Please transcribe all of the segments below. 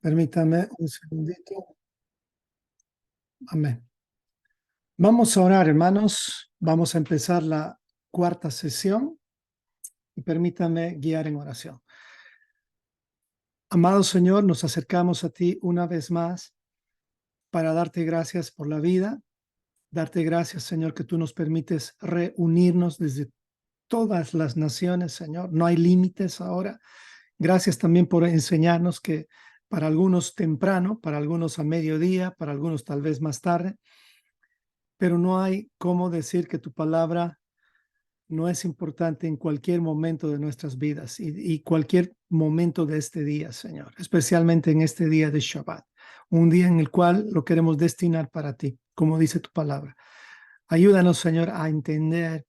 Permítame un segundito. Amén. Vamos a orar, hermanos. Vamos a empezar la cuarta sesión y permítame guiar en oración. Amado Señor, nos acercamos a ti una vez más para darte gracias por la vida, darte gracias, Señor, que tú nos permites reunirnos desde todas las naciones, Señor. No hay límites ahora. Gracias también por enseñarnos que para algunos temprano, para algunos a mediodía, para algunos tal vez más tarde, pero no hay cómo decir que tu palabra no es importante en cualquier momento de nuestras vidas y cualquier momento de este día, Señor, especialmente en este día de Shabbat, un día en el cual lo queremos destinar para ti, como dice tu palabra. Ayúdanos, Señor, a entender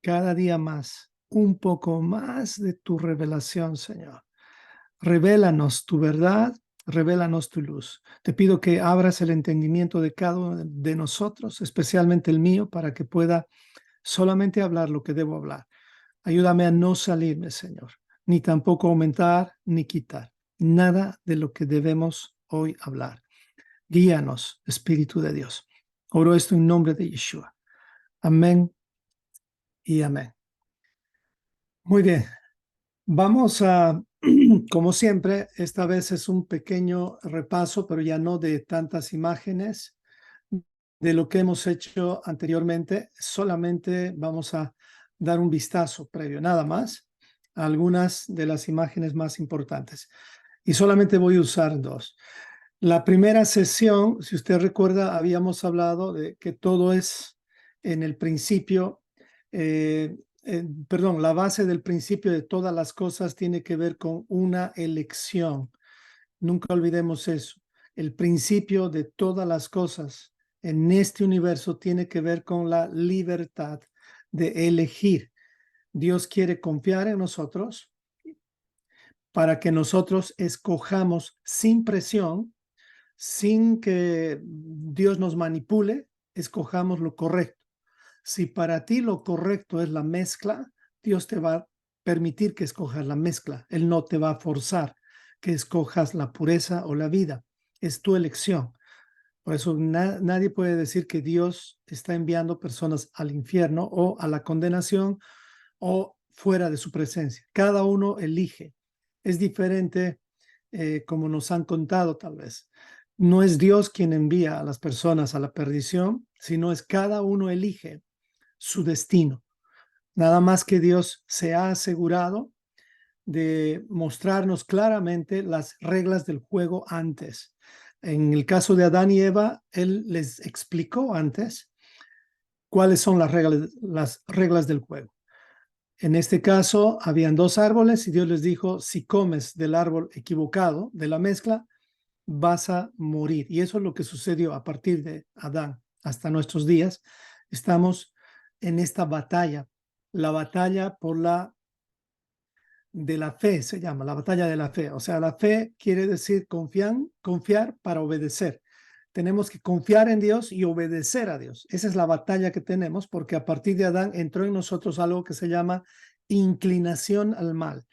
cada día más, un poco más de tu revelación, Señor. Revélanos tu verdad, revélanos tu luz. Te pido que abras el entendimiento de cada uno de nosotros, especialmente el mío, para que pueda solamente hablar lo que debo hablar. Ayúdame a no salirme, Señor, ni tampoco aumentar ni quitar nada de lo que debemos hoy hablar. Guíanos, Espíritu de Dios. Oro esto en nombre de Yeshua. Amén y amén. Muy bien. Vamos a, como siempre, esta vez es un pequeño repaso, pero ya no de tantas imágenes de lo que hemos hecho anteriormente. Solamente vamos a dar un vistazo previo, nada más, a algunas de las imágenes más importantes. Y solamente voy a usar dos. La primera sesión, si usted recuerda, habíamos hablado de que todo es en el principio, la base del principio de todas las cosas tiene que ver con una elección. Nunca olvidemos eso. El principio de todas las cosas en este universo tiene que ver con la libertad de elegir. Dios quiere confiar en nosotros para que nosotros escojamos sin presión, sin que Dios nos manipule, escojamos lo correcto. Si para ti lo correcto es la mezcla, Dios te va a permitir que escojas la mezcla. Él no te va a forzar que escojas la pureza o la vida. Es tu elección. Por eso nadie puede decir que Dios está enviando personas al infierno o a la condenación o fuera de su presencia. Cada uno elige. Es diferente como nos han contado tal vez. No es Dios quien envía a las personas a la perdición, sino es cada uno elige su destino. Nada más que Dios se ha asegurado de mostrarnos claramente las reglas del juego antes. En el caso de Adán y Eva, Él les explicó antes cuáles son las reglas del juego. En este caso, habían dos árboles y Dios les dijo, si comes del árbol equivocado, de la mezcla, vas a morir. Y eso es lo que sucedió a partir de Adán hasta nuestros días. Estamos en esta batalla, la batalla por de la fe se llama, la batalla de la fe. O sea, la fe quiere decir confiar para obedecer. Tenemos que confiar en Dios y obedecer a Dios. Esa es la batalla que tenemos porque a partir de Adán entró en nosotros algo que se llama inclinación al mal.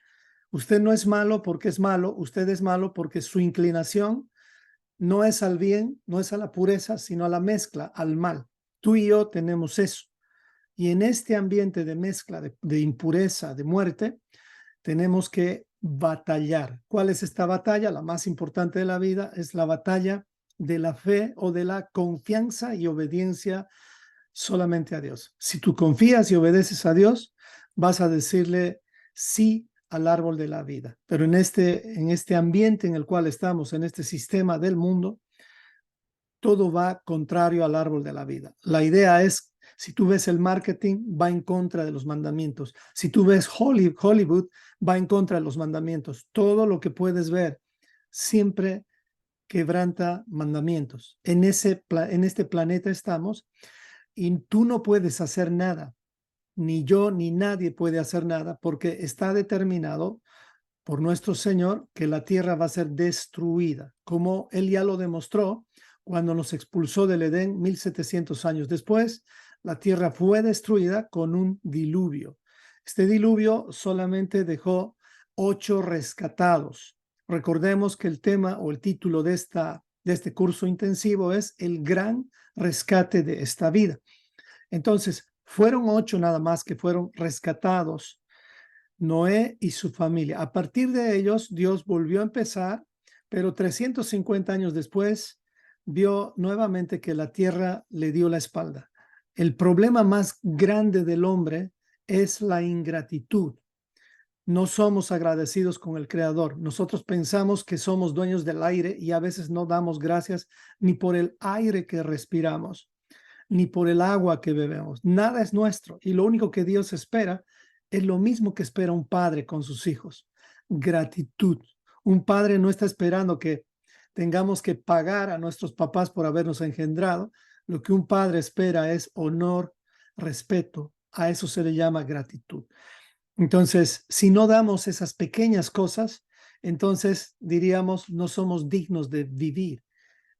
Usted no es malo porque es malo, usted es malo porque su inclinación no es al bien, no es a la pureza, sino a la mezcla, al mal. Tú y yo tenemos eso. Y en este ambiente de mezcla, de impureza, de muerte, tenemos que batallar. ¿Cuál es esta batalla? La más importante de la vida es la batalla de la fe o de la confianza y obediencia solamente a Dios. Si tú confías y obedeces a Dios, vas a decirle sí al árbol de la vida. Pero en este ambiente en el cual estamos, en este sistema del mundo, todo va contrario al árbol de la vida. La idea es, si tú ves el marketing, va en contra de los mandamientos. Si tú ves Hollywood, va en contra de los mandamientos. Todo lo que puedes ver siempre quebranta mandamientos. En este planeta estamos y tú no puedes hacer nada. Ni yo ni nadie puede hacer nada porque está determinado por nuestro Señor que la tierra va a ser destruida, como Él ya lo demostró cuando nos expulsó del Edén 1700 años después. La tierra fue destruida con un diluvio. Este diluvio solamente dejó 8 rescatados. Recordemos que el tema o el título de este curso intensivo es El gran rescate de esta vida. Entonces, fueron 8 nada más que fueron rescatados, Noé y su familia. A partir de ellos, Dios volvió a empezar, pero 350 años después, vio nuevamente que la tierra le dio la espalda. El problema más grande del hombre es la ingratitud. No somos agradecidos con el Creador. Nosotros pensamos que somos dueños del aire y a veces no damos gracias ni por el aire que respiramos, ni por el agua que bebemos. Nada es nuestro y lo único que Dios espera es lo mismo que espera un padre con sus hijos: gratitud. Un padre no está esperando que tengamos que pagar a nuestros papás por habernos engendrado. Lo que un padre espera es honor, respeto. A eso se le llama gratitud. Entonces, si no damos esas pequeñas cosas, entonces diríamos no somos dignos de vivir.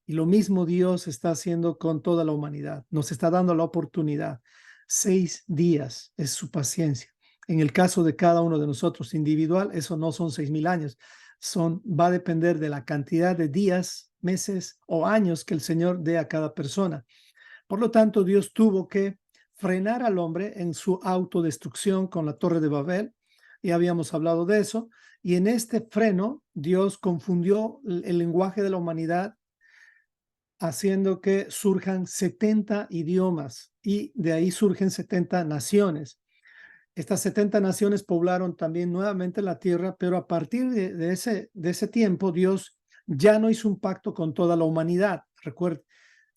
Y lo mismo Dios está haciendo con toda la humanidad. Nos está dando la oportunidad. 6 días es su paciencia. En el caso de cada uno de nosotros individual, eso no son 6,000 años. Va a depender de la cantidad de días, meses o años que el Señor dé a cada persona. Por lo tanto, Dios tuvo que frenar al hombre en su autodestrucción con la Torre de Babel. Ya habíamos hablado de eso. Y en este freno, Dios confundió el lenguaje de la humanidad, haciendo que surjan 70 idiomas y de ahí surgen 70 naciones. Estas 70 naciones poblaron también nuevamente la tierra, pero a partir de ese tiempo, Dios ya no hizo un pacto con toda la humanidad. Recuerden,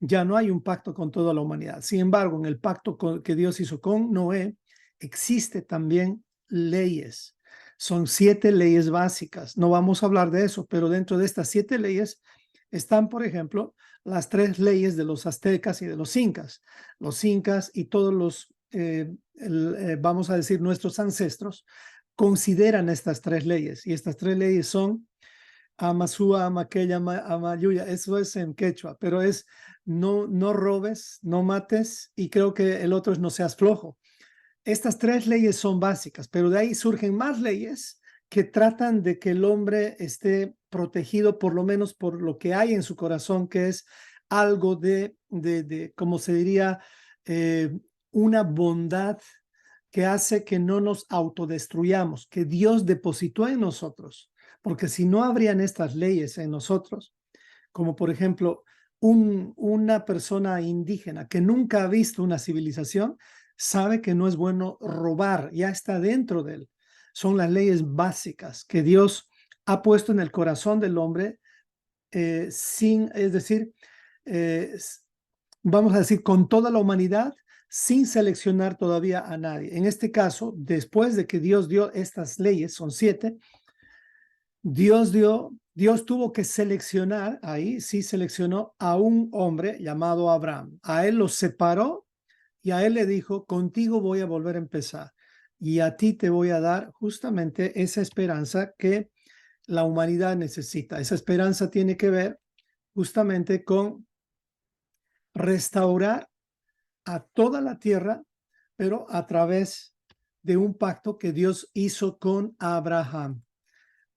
ya no hay un pacto con toda la humanidad. Sin embargo, en el pacto que Dios hizo con Noé, existe también leyes. Son 7 leyes básicas. No vamos a hablar de eso, pero dentro de estas 7 leyes están, por ejemplo, las 3 leyes de los aztecas y de los incas. Los incas y todos los, vamos a decir, nuestros ancestros consideran estas 3 leyes. Y estas 3 leyes son Amasúa, Amaqueya, Amayuya. Eso es en quechua, pero es no robes, no mates, y creo que el otro es no seas flojo. Estas 3 leyes son básicas, pero de ahí surgen más leyes que tratan de que el hombre esté protegido por lo menos por lo que hay en su corazón, que es algo de como se diría, una bondad que hace que no nos autodestruyamos, que Dios depositó en nosotros. Porque si no habrían estas leyes en nosotros, como por ejemplo una persona indígena que nunca ha visto una civilización, sabe que no es bueno robar, ya está dentro de él. Son las leyes básicas que Dios ha puesto en el corazón del hombre, es decir, eh, vamos a decir, con toda la humanidad, sin seleccionar todavía a nadie. En este caso, después de que Dios dio estas leyes, son 7, Dios tuvo que seleccionar, ahí sí seleccionó a un hombre llamado Abraham. A él lo separó y a él le dijo: contigo voy a volver a empezar y a ti te voy a dar justamente esa esperanza que la humanidad necesita. Esa esperanza tiene que ver justamente con restaurar a toda la tierra, pero a través de un pacto que Dios hizo con Abraham.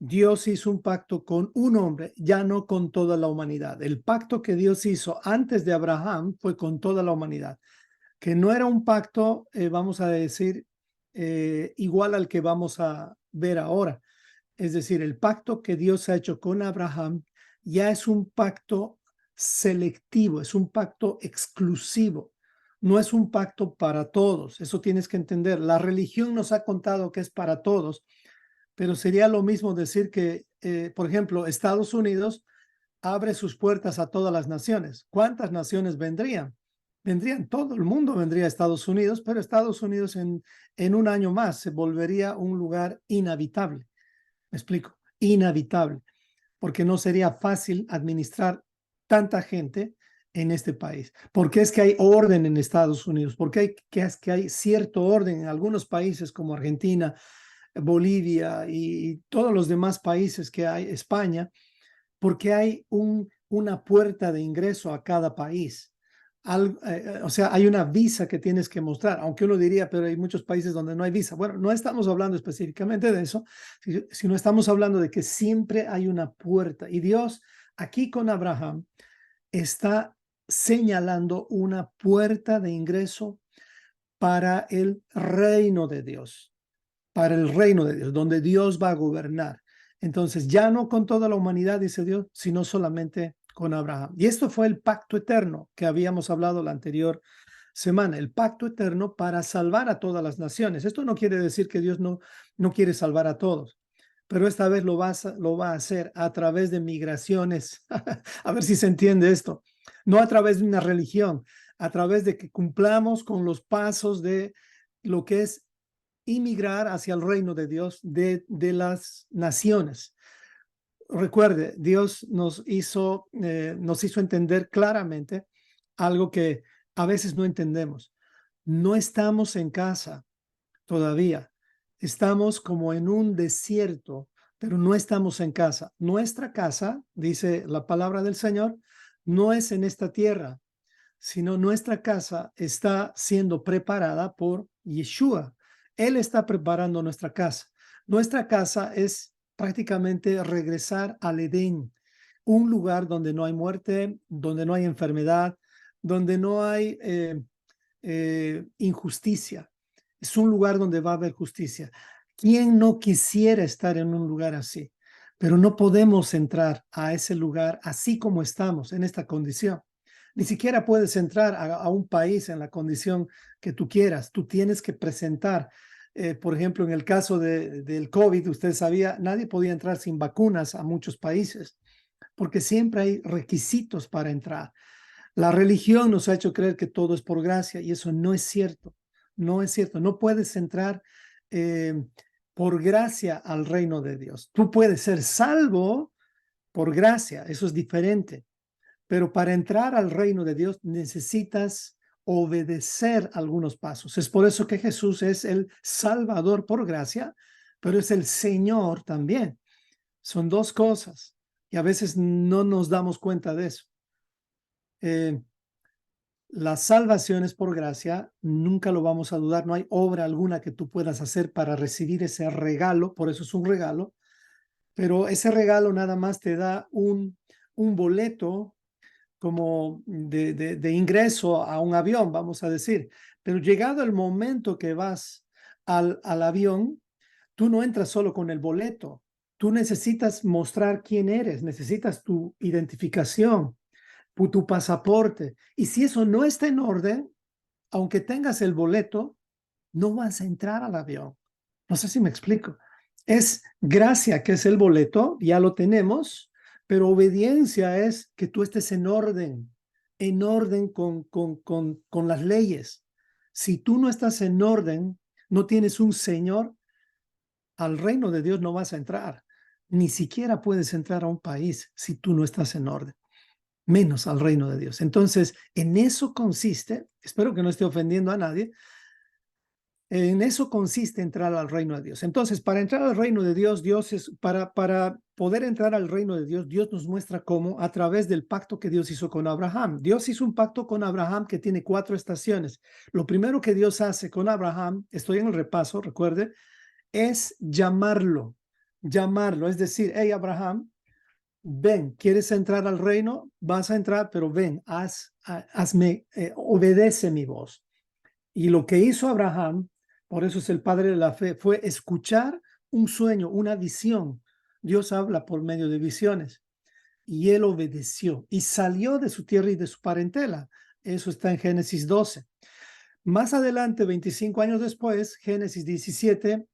Dios hizo un pacto con un hombre, ya no con toda la humanidad. El pacto que Dios hizo antes de Abraham fue con toda la humanidad, que no era un pacto, vamos a decir, igual al que vamos a ver ahora. Es decir, el pacto que Dios ha hecho con Abraham ya es un pacto selectivo, es un pacto exclusivo. No es un pacto para todos. Eso tienes que entender. La religión nos ha contado que es para todos, pero sería lo mismo decir que, por ejemplo, Estados Unidos abre sus puertas a todas las naciones. ¿Cuántas naciones vendrían? Vendrían, todo el mundo vendría a Estados Unidos, pero Estados Unidos en un año más se volvería un lugar inhabitable. Me explico, inhabitable, porque no sería fácil administrar tanta gente en este país. Porque es que hay orden en Estados Unidos, porque es que hay cierto orden en algunos países como Argentina, Bolivia y todos los demás países que hay, España, porque hay una puerta de ingreso a cada país. o sea, hay una visa que tienes que mostrar, aunque uno diría, pero hay muchos países donde no hay visa. Bueno, no estamos hablando específicamente de eso, sino estamos hablando de que siempre hay una puerta. Y Dios, aquí con Abraham, está señalando una puerta de ingreso para el reino de Dios, para el reino de Dios, donde Dios va a gobernar. Entonces, ya no con toda la humanidad, dice Dios, sino solamente con Abraham. Y esto fue el pacto eterno que habíamos hablado la anterior semana, el pacto eterno para salvar a todas las naciones. Esto no quiere decir que Dios no quiere salvar a todos, pero esta vez lo va a hacer a través de migraciones. A ver si se entiende esto. No a través de una religión, a través de que cumplamos con los pasos de lo que es inmigrar hacia el reino de Dios de las naciones. Recuerde, Dios nos hizo entender claramente algo que a veces no entendemos. No estamos en casa todavía. Estamos como en un desierto, pero no estamos en casa. Nuestra casa, dice la palabra del Señor, no es en esta tierra, sino nuestra casa está siendo preparada por Yeshua. Él está preparando nuestra casa. Nuestra casa es prácticamente regresar al Edén, un lugar donde no hay muerte, donde no hay enfermedad, donde no hay injusticia. Es un lugar donde va a haber justicia. ¿Quién no quisiera estar en un lugar así? Pero no podemos entrar a ese lugar así como estamos en esta condición. Ni siquiera puedes entrar a un país en la condición que tú quieras. Tú tienes que presentar, por ejemplo, en el caso del COVID, usted sabía, nadie podía entrar sin vacunas a muchos países, porque siempre hay requisitos para entrar. La religión nos ha hecho creer que todo es por gracia y eso no es cierto. No es cierto. No puedes entrar por gracia al reino de Dios. Tú puedes ser salvo por gracia, eso es diferente. Pero para entrar al reino de Dios necesitas obedecer algunos pasos. Es por eso que Jesús es el Salvador por gracia, pero es el Señor también. Son dos cosas y a veces no nos damos cuenta de eso. La salvación es por gracia, nunca lo vamos a dudar, no hay obra alguna que tú puedas hacer para recibir ese regalo, por eso es un regalo, pero ese regalo nada más te da un boleto como de ingreso a un avión, vamos a decir. Pero llegado el momento que vas al avión, tú no entras solo con el boleto. Tú necesitas mostrar quién eres, necesitas tu identificación, tu pasaporte. Y si eso no está en orden, aunque tengas el boleto, no vas a entrar al avión. No sé si me explico. Es gracia que es el boleto, ya lo tenemos, pero obediencia es que tú estés en orden con las leyes. Si tú no estás en orden, no tienes un Señor, al reino de Dios no vas a entrar. Ni siquiera puedes entrar a un país si tú no estás en orden, menos al reino de Dios. Entonces, en eso consiste, espero que no esté ofendiendo a nadie, en eso consiste entrar al reino de Dios. Entonces, para entrar al reino de Dios, para poder entrar al reino de Dios, Dios nos muestra cómo a través del pacto que Dios hizo con Abraham. Dios hizo un pacto con Abraham que tiene 4 estaciones. Lo primero que Dios hace con Abraham, estoy en el repaso, recuerde, es llamarlo, es decir, hey Abraham, ven, ¿quieres entrar al reino? Vas a entrar, pero ven, hazme, obedece mi voz. Y lo que hizo Abraham, por eso es el padre de la fe, fue escuchar un sueño, una visión. Dios habla por medio de visiones. Y él obedeció y salió de su tierra y de su parentela. Eso está en Génesis 12. Más adelante, 25 años después, Génesis 17,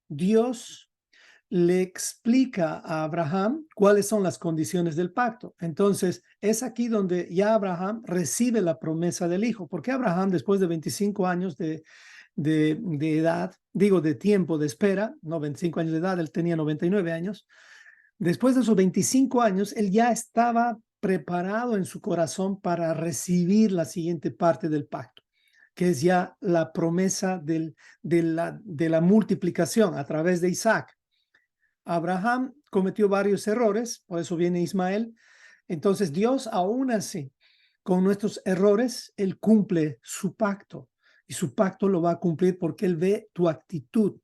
Dios le explica a Abraham cuáles son las condiciones del pacto. Entonces, es aquí donde ya Abraham recibe la promesa del hijo, porque Abraham, después de 25 años de edad, digo de tiempo de espera, no 25 años de edad, él tenía 99 años, después de esos 25 años, él ya estaba preparado en su corazón para recibir la siguiente parte del pacto, que es ya la promesa de la multiplicación a través de Isaac. Abraham cometió varios errores, por eso viene Ismael. Entonces Dios aún así con nuestros errores, Él cumple su pacto. Y su pacto lo va a cumplir porque Él ve tu actitud,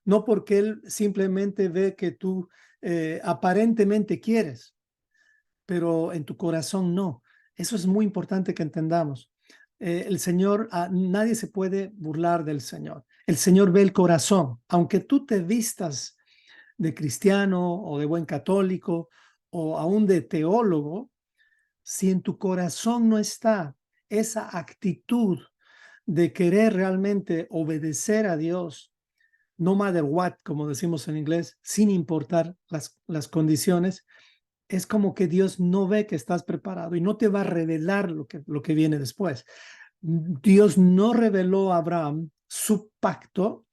no porque Él simplemente ve que tú aparentemente quieres, pero en tu corazón no. Eso es muy importante que entendamos. El Señor, nadie se puede burlar del Señor. El Señor ve el corazón. Aunque tú te vistas de cristiano o de buen católico o aún de teólogo, si en tu corazón no está esa actitud de querer realmente obedecer a Dios, no matter what, como decimos en inglés, sin importar las condiciones, es como que Dios no ve que estás preparado y no te va a revelar lo que viene después. Dios no reveló a Abraham su pacto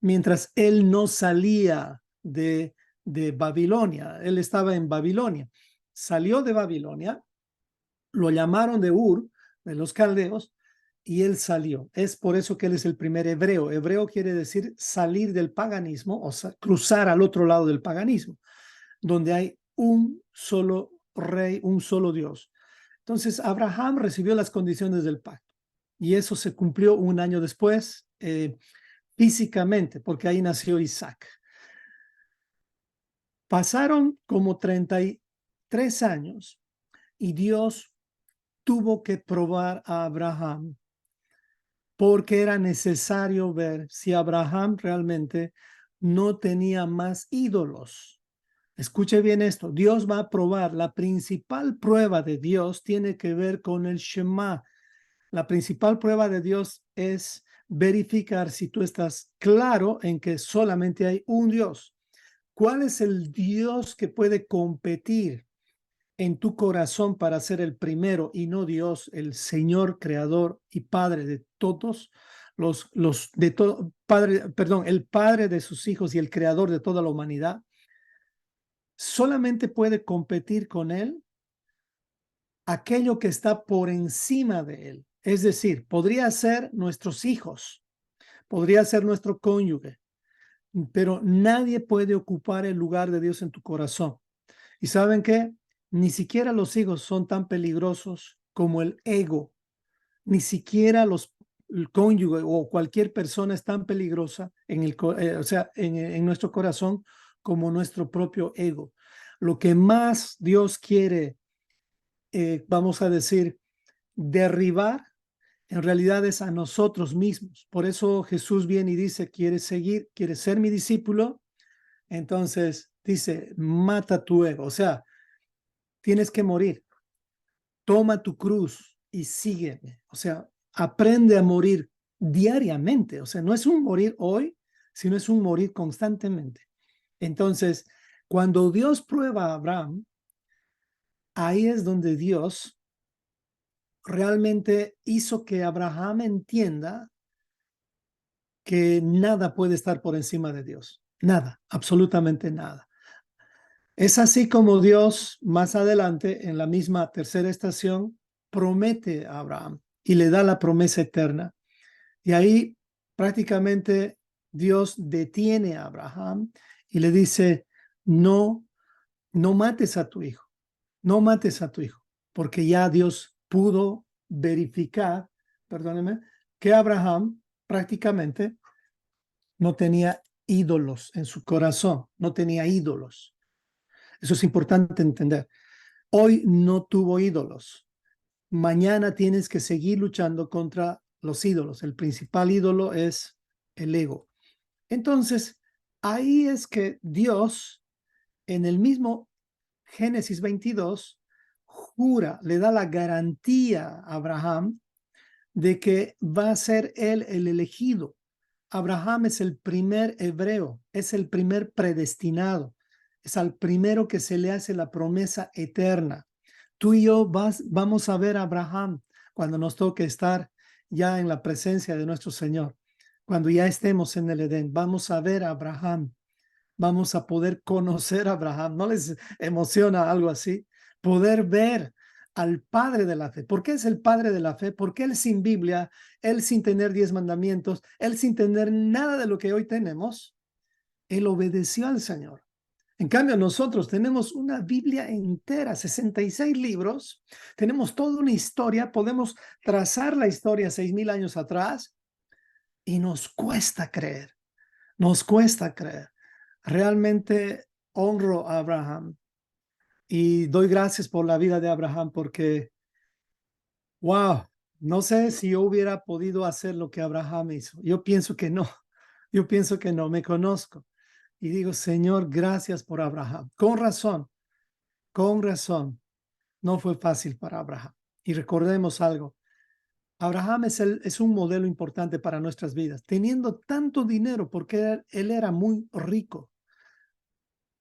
mientras él no salía de Babilonia. Él estaba en Babilonia. Salió de Babilonia, lo llamaron de Ur, de los caldeos, y él salió. Es por eso que él es el primer hebreo. Hebreo quiere decir salir del paganismo, o sea, cruzar al otro lado del paganismo, donde hay un solo rey, un solo Dios. Entonces, Abraham recibió las condiciones del pacto y eso se cumplió un año después, físicamente, porque ahí nació Isaac. Pasaron como 33 años y Dios tuvo que probar a Abraham porque era necesario ver si Abraham realmente no tenía más ídolos. Escuche bien esto, Dios va a probar, la principal prueba de Dios tiene que ver con el Shema. La principal prueba de Dios es verificar si tú estás claro en que solamente hay un Dios. ¿Cuál es el Dios que puede competir en tu corazón para ser el primero y no Dios, el Señor creador y Padre de todos los de todo Padre, perdón, el Padre de sus hijos y el creador de toda la humanidad? Solamente puede competir con él aquello que está por encima de él. Es decir, podría ser nuestros hijos, podría ser nuestro cónyuge, pero nadie puede ocupar el lugar de Dios en tu corazón. ¿Y saben qué? Ni siquiera los hijos son tan peligrosos como el ego. Ni siquiera el cónyuge o cualquier persona es tan peligrosa en nuestro corazón como nuestro propio ego. Lo que más Dios quiere, vamos a decir, derribar, en realidad es a nosotros mismos. Por eso Jesús viene y dice, ¿quieres ser mi discípulo? Entonces dice, mata tu ego. O sea, tienes que morir. Toma tu cruz y sígueme. O sea, aprende a morir diariamente. O sea, no es un morir hoy, sino es un morir constantemente. Entonces, cuando Dios prueba a Abraham, ahí es donde Dios realmente hizo que Abraham entienda que nada puede estar por encima de Dios. Nada, absolutamente nada. Es así como Dios más adelante, en la misma tercera estación, promete a Abraham y le da la promesa eterna. Y ahí prácticamente Dios detiene a Abraham y le dice, no, no mates a tu hijo, no mates a tu hijo, porque ya Dios pudo verificar, perdóneme, que Abraham prácticamente no tenía ídolos en su corazón, no tenía ídolos. Eso es importante entender. Hoy no tuvo ídolos. Mañana tienes que seguir luchando contra los ídolos. El principal ídolo es el ego. Entonces, ahí es que Dios, en el mismo Génesis 22, jura, le da la garantía a Abraham de que va a ser él el elegido. Abraham es el primer hebreo, es el primer predestinado, es al primero que se le hace la promesa eterna. Tú y yo vamos a ver a Abraham cuando nos toque estar ya en la presencia de nuestro Señor. Cuando ya estemos en el Edén, vamos a ver a Abraham, vamos a poder conocer a Abraham. ¿No les emociona algo así? Poder ver al padre de la fe. ¿Por qué es el padre de la fe? Porque él sin Biblia, él sin tener 10 mandamientos, él sin tener nada de lo que hoy tenemos, él obedeció al Señor. En cambio, nosotros tenemos una Biblia entera, 66 libros, tenemos toda una historia, podemos trazar la historia 6,000 años atrás y nos cuesta creer, nos cuesta creer. Realmente honro a Abraham y doy gracias por la vida de Abraham porque, wow, no sé si yo hubiera podido hacer lo que Abraham hizo. Yo pienso que no, yo pienso que no, me conozco. Y digo, Señor, gracias por Abraham. Con razón, no fue fácil para Abraham. Y recordemos algo, Abraham es un modelo importante para nuestras vidas, teniendo tanto dinero, porque él era muy rico.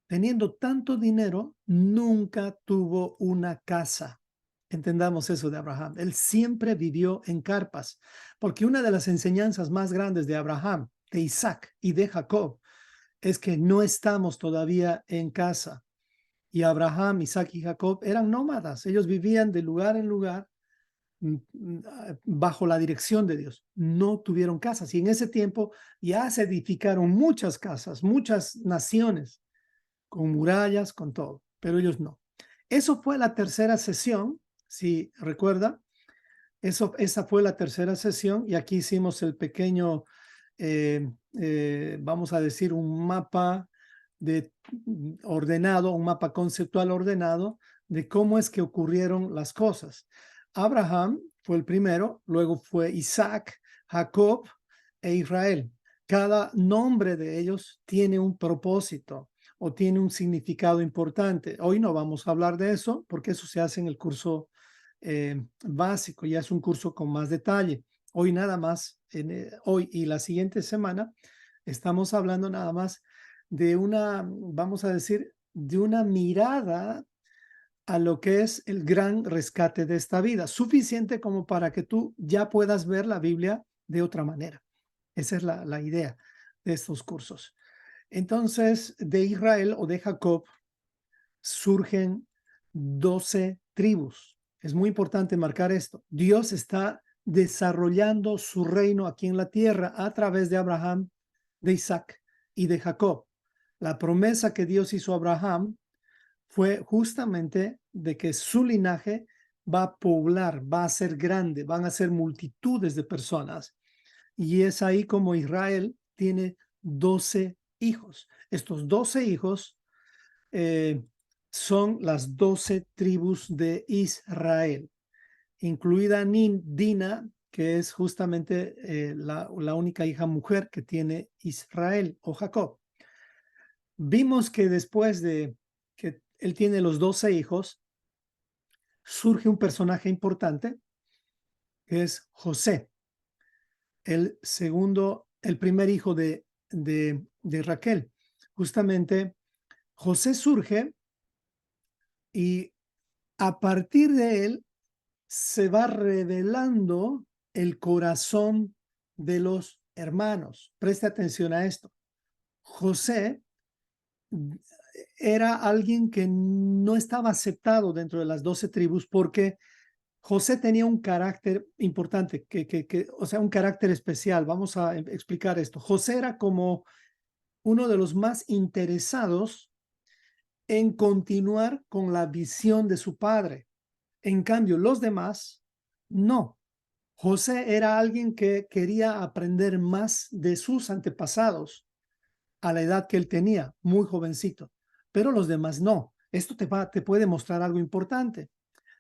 Teniendo tanto dinero, nunca tuvo una casa. Entendamos eso de Abraham. Él siempre vivió en carpas, porque una de las enseñanzas más grandes de Abraham, de Isaac y de Jacob es que no estamos todavía en casa. Y Abraham, Isaac y Jacob eran nómadas. Ellos vivían de lugar en lugar bajo la dirección de Dios. No tuvieron casas. Y en ese tiempo ya se edificaron muchas casas, muchas naciones, con murallas, con todo. Pero ellos no. Eso fue la tercera sesión, si recuerda. Esa fue la tercera sesión y aquí hicimos el pequeño, vamos a decir, un mapa ordenado, un mapa conceptual ordenado de cómo es que ocurrieron las cosas. Abraham fue el primero, luego fue Isaac, Jacob e Israel. Cada nombre de ellos tiene un propósito o tiene un significado importante. Hoy no vamos a hablar de eso porque eso se hace en el curso básico, ya es un curso con más detalle. Hoy nada más, hoy y la siguiente semana, estamos hablando nada más de una, vamos a decir, de una mirada a lo que es el gran rescate de esta vida, suficiente como para que tú ya puedas ver la Biblia de otra manera. Esa es la idea de estos cursos. Entonces, de Israel o de Jacob surgen 12 tribus. Es muy importante marcar esto. Dios está desarrollando su reino aquí en la tierra a través de Abraham, de Isaac y de Jacob. La promesa que Dios hizo a Abraham fue justamente de que su linaje va a poblar, va a ser grande, van a ser multitudes de personas. Y es ahí como Israel tiene 12 hijos. Estos 12 hijos son las 12 tribus de Israel, incluida Dina, que es justamente la única hija mujer que tiene Israel o Jacob. Vimos que después de que él tiene los 12 hijos, surge un personaje importante, que es José, el primer hijo de Raquel. Justamente José surge y a partir de él se va revelando el corazón de los hermanos. Preste atención a esto. José era alguien que no estaba aceptado dentro de las 12 tribus porque José tenía un carácter importante, o sea, un carácter especial. Vamos a explicar esto. José era como uno de los más interesados en continuar con la visión de su padre. En cambio, los demás no. José era alguien que quería aprender más de sus antepasados a la edad que él tenía, muy jovencito, pero los demás no. Esto te puede mostrar algo importante.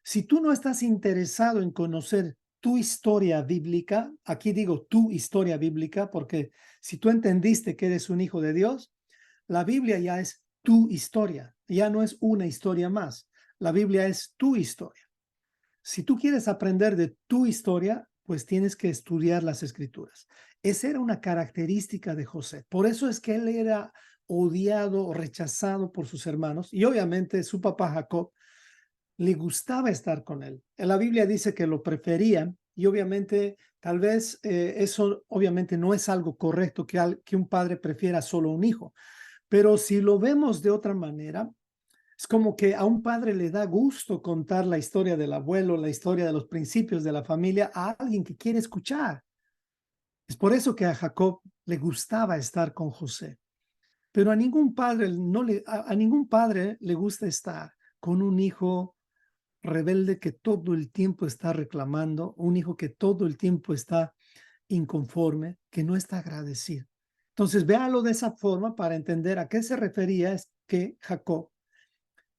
Si tú no estás interesado en conocer tu historia bíblica, aquí digo tu historia bíblica, porque si tú entendiste que eres un hijo de Dios, la Biblia ya es tu historia, ya no es una historia más. La Biblia es tu historia. Si tú quieres aprender de tu historia, pues tienes que estudiar las escrituras. Esa era una característica de José. Por eso es que él era odiado o rechazado por sus hermanos y obviamente su papá Jacob le gustaba estar con él. En la Biblia dice que lo preferían y obviamente tal vez eso obviamente no es algo correcto que un padre prefiera solo un hijo, pero si lo vemos de otra manera, es como que a un padre le da gusto contar la historia del abuelo, la historia de los principios de la familia a alguien que quiere escuchar. Es por eso que a Jacob le gustaba estar con José. Pero a ningún padre a ningún padre le gusta estar con un hijo rebelde que todo el tiempo está reclamando, un hijo que todo el tiempo está inconforme, que no está agradecido. Entonces, véalo de esa forma para entender a qué se refería es que Jacob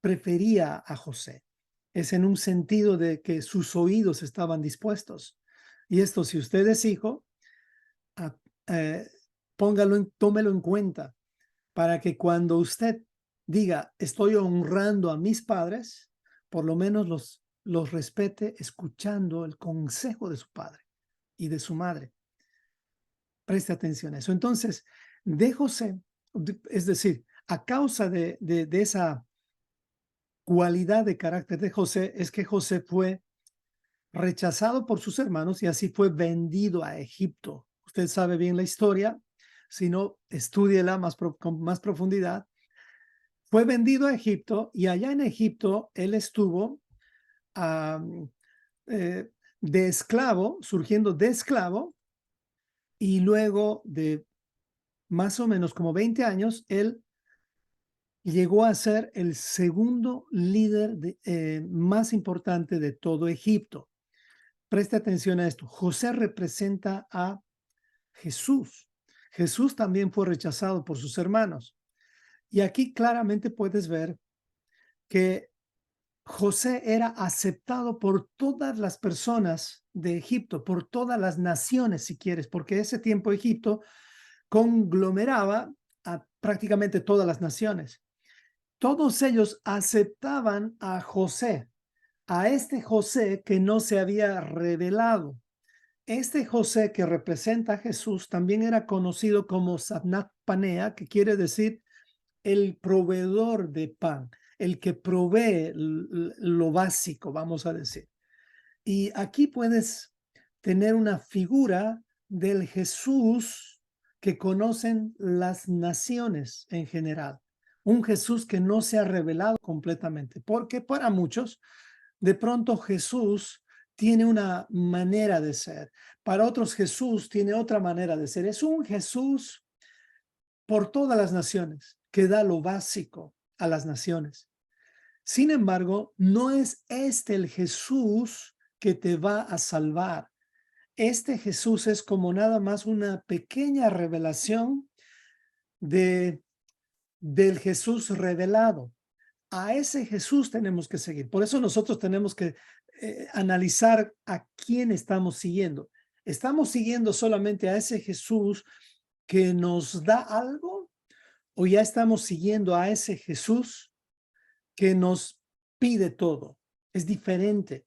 prefería a José. Es en un sentido de que sus oídos estaban dispuestos. Y esto, si usted es hijo, ah, eh, tómelo en cuenta para que cuando usted diga, estoy honrando a mis padres, por lo menos los respete escuchando el consejo de su padre y de su madre. Preste atención a eso. Entonces, de José, es decir, a causa de esa cualidad de carácter de José, es que José fue rechazado por sus hermanos y así fue vendido a Egipto. Usted sabe bien la historia, si no, estúdiela con más profundidad. Fue vendido a Egipto y allá en Egipto él estuvo de esclavo, surgiendo de esclavo, y luego de más o menos como 20 años, él llegó a ser el segundo líder más importante de todo Egipto. Preste atención a esto. José representa a Jesús. Jesús también fue rechazado por sus hermanos. Y aquí claramente puedes ver que José era aceptado por todas las personas de Egipto, por todas las naciones, si quieres, porque ese tiempo Egipto conglomeraba a prácticamente todas las naciones. Todos ellos aceptaban a José, a este José que no se había revelado. Este José que representa a Jesús también era conocido como Satnat Panea, que quiere decir el proveedor de pan, el que provee lo básico, vamos a decir. Y aquí puedes tener una figura del Jesús que conocen las naciones en general. Un Jesús que no se ha revelado completamente, porque para muchos, de pronto Jesús tiene una manera de ser. Para otros Jesús tiene otra manera de ser. Es un Jesús por todas las naciones, que da lo básico a las naciones. Sin embargo, no es este el Jesús que te va a salvar. Este Jesús es como nada más una pequeña revelación del Jesús revelado. A ese Jesús tenemos que seguir. Por eso nosotros tenemos que analizar a quién estamos siguiendo. ¿Estamos siguiendo solamente a ese Jesús que nos da algo? ¿O ya estamos siguiendo a ese Jesús que nos pide todo? Es diferente.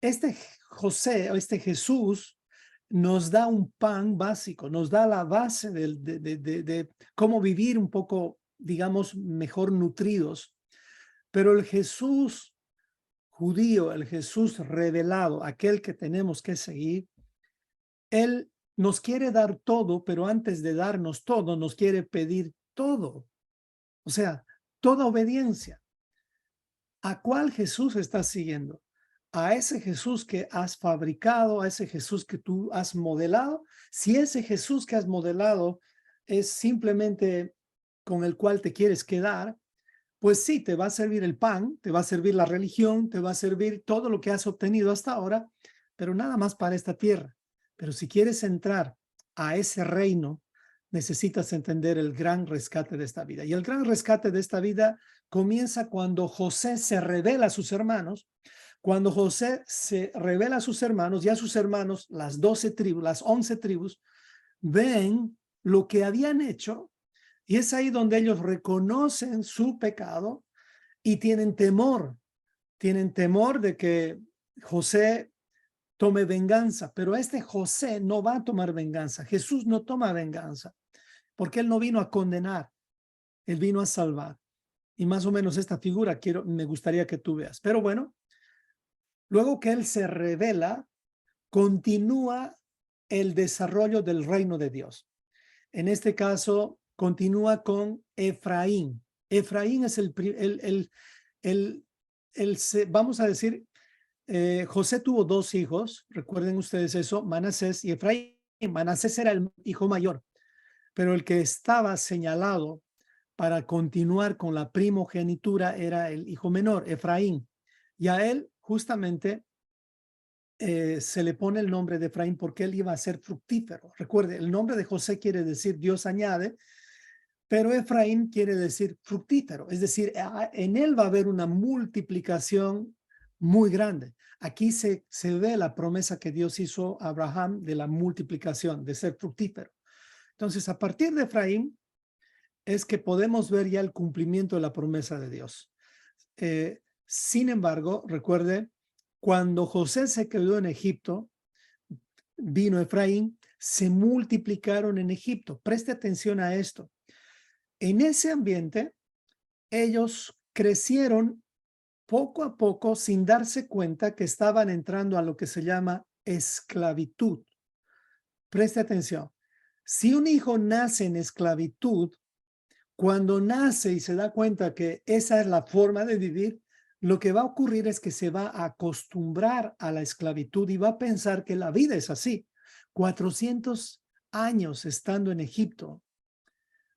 Este José o este Jesús nos da un pan básico, nos da la base de cómo vivir un poco, digamos, mejor nutridos. Pero el Jesús judío, el Jesús revelado, aquel que tenemos que seguir, él nos quiere dar todo, pero antes de darnos todo, nos quiere pedir todo. O sea, toda obediencia. ¿A cuál Jesús estás siguiendo? ¿A ese Jesús que has fabricado, a ese Jesús que tú has modelado? Si ese Jesús que has modelado es simplemente con el cual te quieres quedar, pues sí, te va a servir el pan, te va a servir la religión, te va a servir todo lo que has obtenido hasta ahora, pero nada más para esta tierra. Pero si quieres entrar a ese reino, necesitas entender el gran rescate de esta vida. Y el gran rescate de esta vida comienza cuando José se revela a sus hermanos. Cuando José se revela a sus hermanos, ya sus hermanos, las 12 tribus, las 11 tribus, ven lo que habían hecho, y es ahí donde ellos reconocen su pecado y tienen temor de que José tome venganza, pero este José no va a tomar venganza. Jesús no toma venganza, porque él no vino a condenar, él vino a salvar. Y más o menos esta figura me gustaría que tú veas. Pero bueno, luego que él se revela, continúa el desarrollo del reino de Dios. En este caso, continúa con Efraín. Efraín es vamos a decir, José tuvo dos hijos, recuerden ustedes eso, Manasés y Efraín. Manasés era el hijo mayor, pero el que estaba señalado para continuar con la primogenitura era el hijo menor, Efraín. Y a él justamente se le pone el nombre de Efraín porque él iba a ser fructífero. Recuerde, el nombre de José quiere decir Dios añade, pero Efraín quiere decir fructífero. Es decir, en él va a haber una multiplicación muy grande. Aquí se ve la promesa que Dios hizo a Abraham de la multiplicación, de ser fructífero. Entonces, a partir de Efraín, es que podemos ver ya el cumplimiento de la promesa de Dios. Sin embargo, recuerde, cuando José se quedó en Egipto, vino Efraín, se multiplicaron en Egipto. Preste atención a esto. En ese ambiente, ellos crecieron poco a poco sin darse cuenta que estaban entrando a lo que se llama esclavitud. Preste atención. Si un hijo nace en esclavitud, cuando nace y se da cuenta que esa es la forma de vivir, lo que va a ocurrir es que se va a acostumbrar a la esclavitud y va a pensar que la vida es así. 400 años estando en Egipto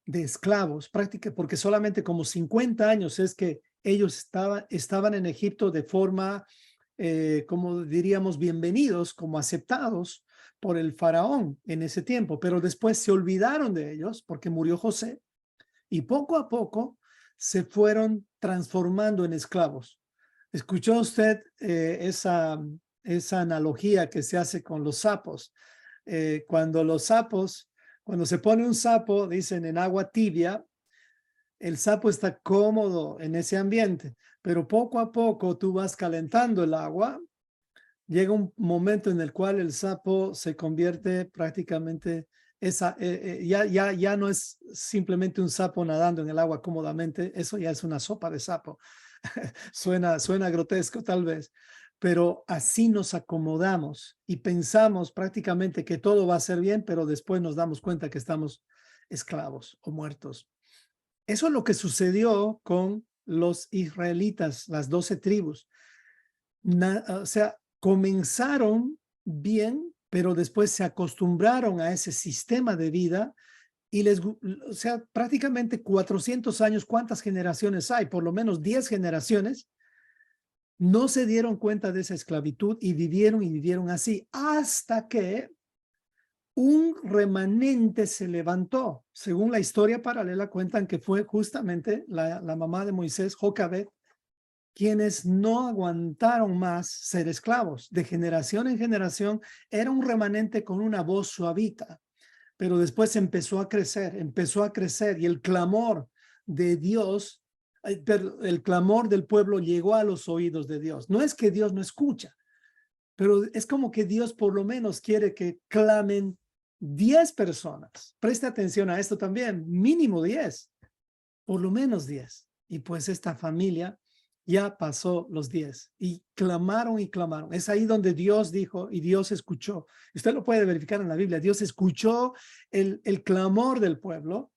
de esclavos, prácticamente porque solamente como 50 años es que ellos estaban en Egipto de forma, como diríamos, bienvenidos, como aceptados por el faraón en ese tiempo, pero después se olvidaron de ellos porque murió José. Y poco a poco se fueron transformando en esclavos. ¿Escuchó usted esa analogía que se hace con los sapos? Cuando se pone un sapo, dicen en agua tibia, el sapo está cómodo en ese ambiente, pero poco a poco tú vas calentando el agua. Llega un momento en el cual el sapo se convierte prácticamente, ya no es simplemente un sapo nadando en el agua cómodamente, eso ya es una sopa de sapo. Suena grotesco tal vez, pero así nos acomodamos y pensamos prácticamente que todo va a ser bien, pero después nos damos cuenta que estamos esclavos o muertos. Eso es lo que sucedió con los israelitas, las 12 tribus. O sea, comenzaron bien, pero después se acostumbraron a ese sistema de vida y o sea, prácticamente 400 años, ¿cuántas generaciones hay? Por lo menos 10 generaciones, no se dieron cuenta de esa esclavitud y vivieron así hasta que un remanente se levantó. Según la historia paralela, cuentan que fue justamente la mamá de Moisés, Jocabed, quienes no aguantaron más ser esclavos. De generación en generación era un remanente con una voz suavita, pero después empezó a crecer y el clamor de Dios, el clamor del pueblo llegó a los oídos de Dios. No es que Dios no escucha, pero es como que Dios por lo menos quiere que clamen 10 personas. Preste atención a esto también, mínimo 10, por lo menos 10. Y pues esta familia ya pasó los 10 y clamaron y clamaron. Es ahí donde Dios dijo y Dios escuchó. Usted lo puede verificar en la Biblia. Dios escuchó el clamor del pueblo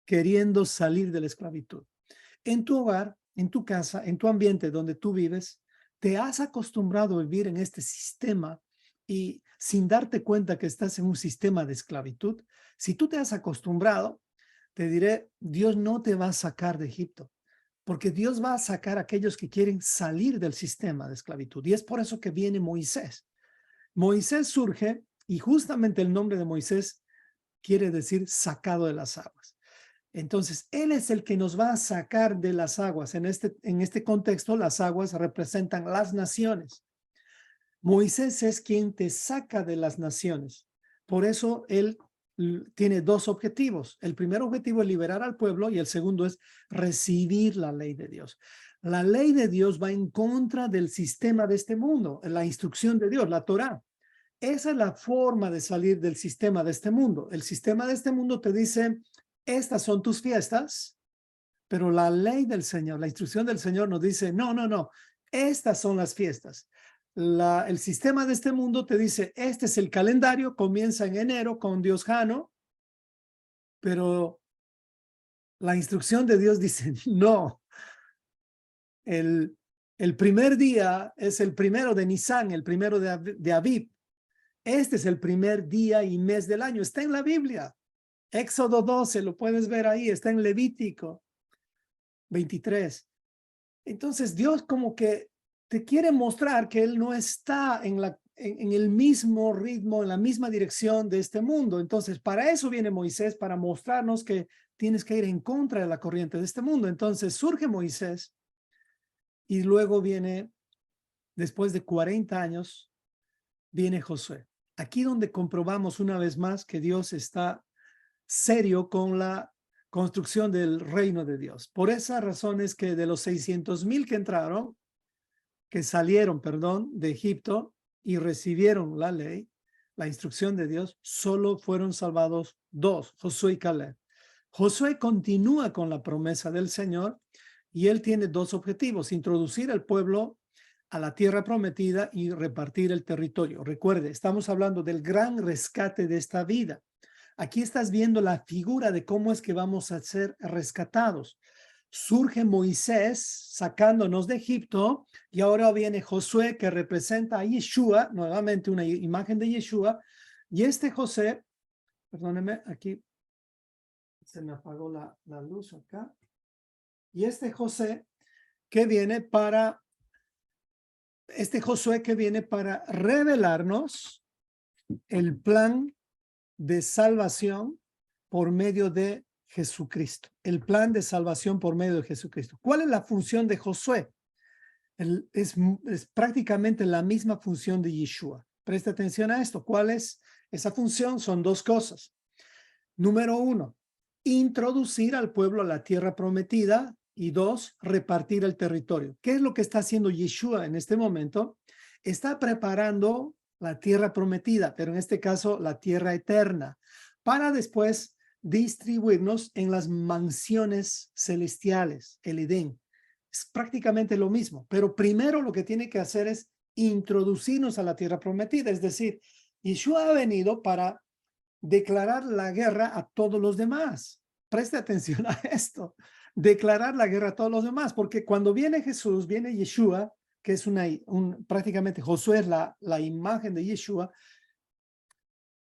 queriendo salir de la esclavitud. En tu hogar, en tu casa, en tu ambiente donde tú vives, te has acostumbrado a vivir en este sistema y sin darte cuenta que estás en un sistema de esclavitud. Si tú te has acostumbrado, te diré, Dios no te va a sacar de Egipto, porque Dios va a sacar a aquellos que quieren salir del sistema de esclavitud. Y es por eso que viene Moisés. Moisés surge y justamente el nombre de Moisés quiere decir sacado de las aguas. Entonces, él es el que nos va a sacar de las aguas. En este contexto, las aguas representan las naciones. Moisés es quien te saca de las naciones. Por eso él tiene dos objetivos. El primer objetivo es liberar al pueblo y el segundo es recibir la ley de Dios. La ley de Dios va en contra del sistema de este mundo, la instrucción de Dios, la Torá. Esa es la forma de salir del sistema de este mundo. El sistema de este mundo te dice, estas son tus fiestas, pero la ley del Señor, la instrucción del Señor nos dice, no, no, no, estas son las fiestas. El sistema de este mundo te dice, este es el calendario, comienza en enero con Dios Jano, pero la instrucción de Dios dice, no, el primer día es el primero de Nisan, el primero de Aviv. Este es el primer día y mes del año, está en la Biblia. Éxodo 12, lo puedes ver ahí, está en Levítico 23. Entonces Dios como que te quiere mostrar que Él no está en el mismo ritmo, en la misma dirección de este mundo. Entonces para eso viene Moisés, para mostrarnos que tienes que ir en contra de la corriente de este mundo. Entonces surge Moisés y luego viene, después de 40 años, viene Josué. Aquí donde comprobamos una vez más que Dios está serio con la construcción del reino de Dios. Por esa razón es que de los 600,000 que entraron, que salieron, perdón, de Egipto y recibieron la ley, la instrucción de Dios, solo fueron salvados 2, Josué y Caleb. Josué continúa con la promesa del Señor y él tiene 2 objetivos: introducir al pueblo a la tierra prometida y repartir el territorio. Recuerde, estamos hablando del gran rescate de esta vida. Aquí estás viendo la figura de cómo es que vamos a ser rescatados. Surge Moisés sacándonos de Egipto y ahora viene Josué, que representa a Yeshua, nuevamente una imagen de Yeshua. Y este José, perdóneme, aquí se me apagó la luz acá. Y este Josué que viene para revelarnos el plan de salvación por medio de Jesucristo. El plan de salvación por medio de Jesucristo. ¿Cuál es la función de Josué? Es prácticamente la misma función de Yeshua. Presta atención a esto. ¿Cuál es esa función? Son 2 cosas. Número 1, introducir al pueblo a la tierra prometida, y 2, repartir el territorio. ¿Qué es lo que está haciendo Yeshua en este momento? Está preparando la tierra prometida, pero en este caso la tierra eterna, para después distribuirnos en las mansiones celestiales, el Edén. Es prácticamente lo mismo, pero primero lo que tiene que hacer es introducirnos a la tierra prometida, es decir, Yeshua ha venido para declarar la guerra a todos los demás. Preste atención a esto, declarar la guerra a todos los demás, porque cuando viene Jesús, viene Yeshua, que es prácticamente Josué es la imagen de Yeshua,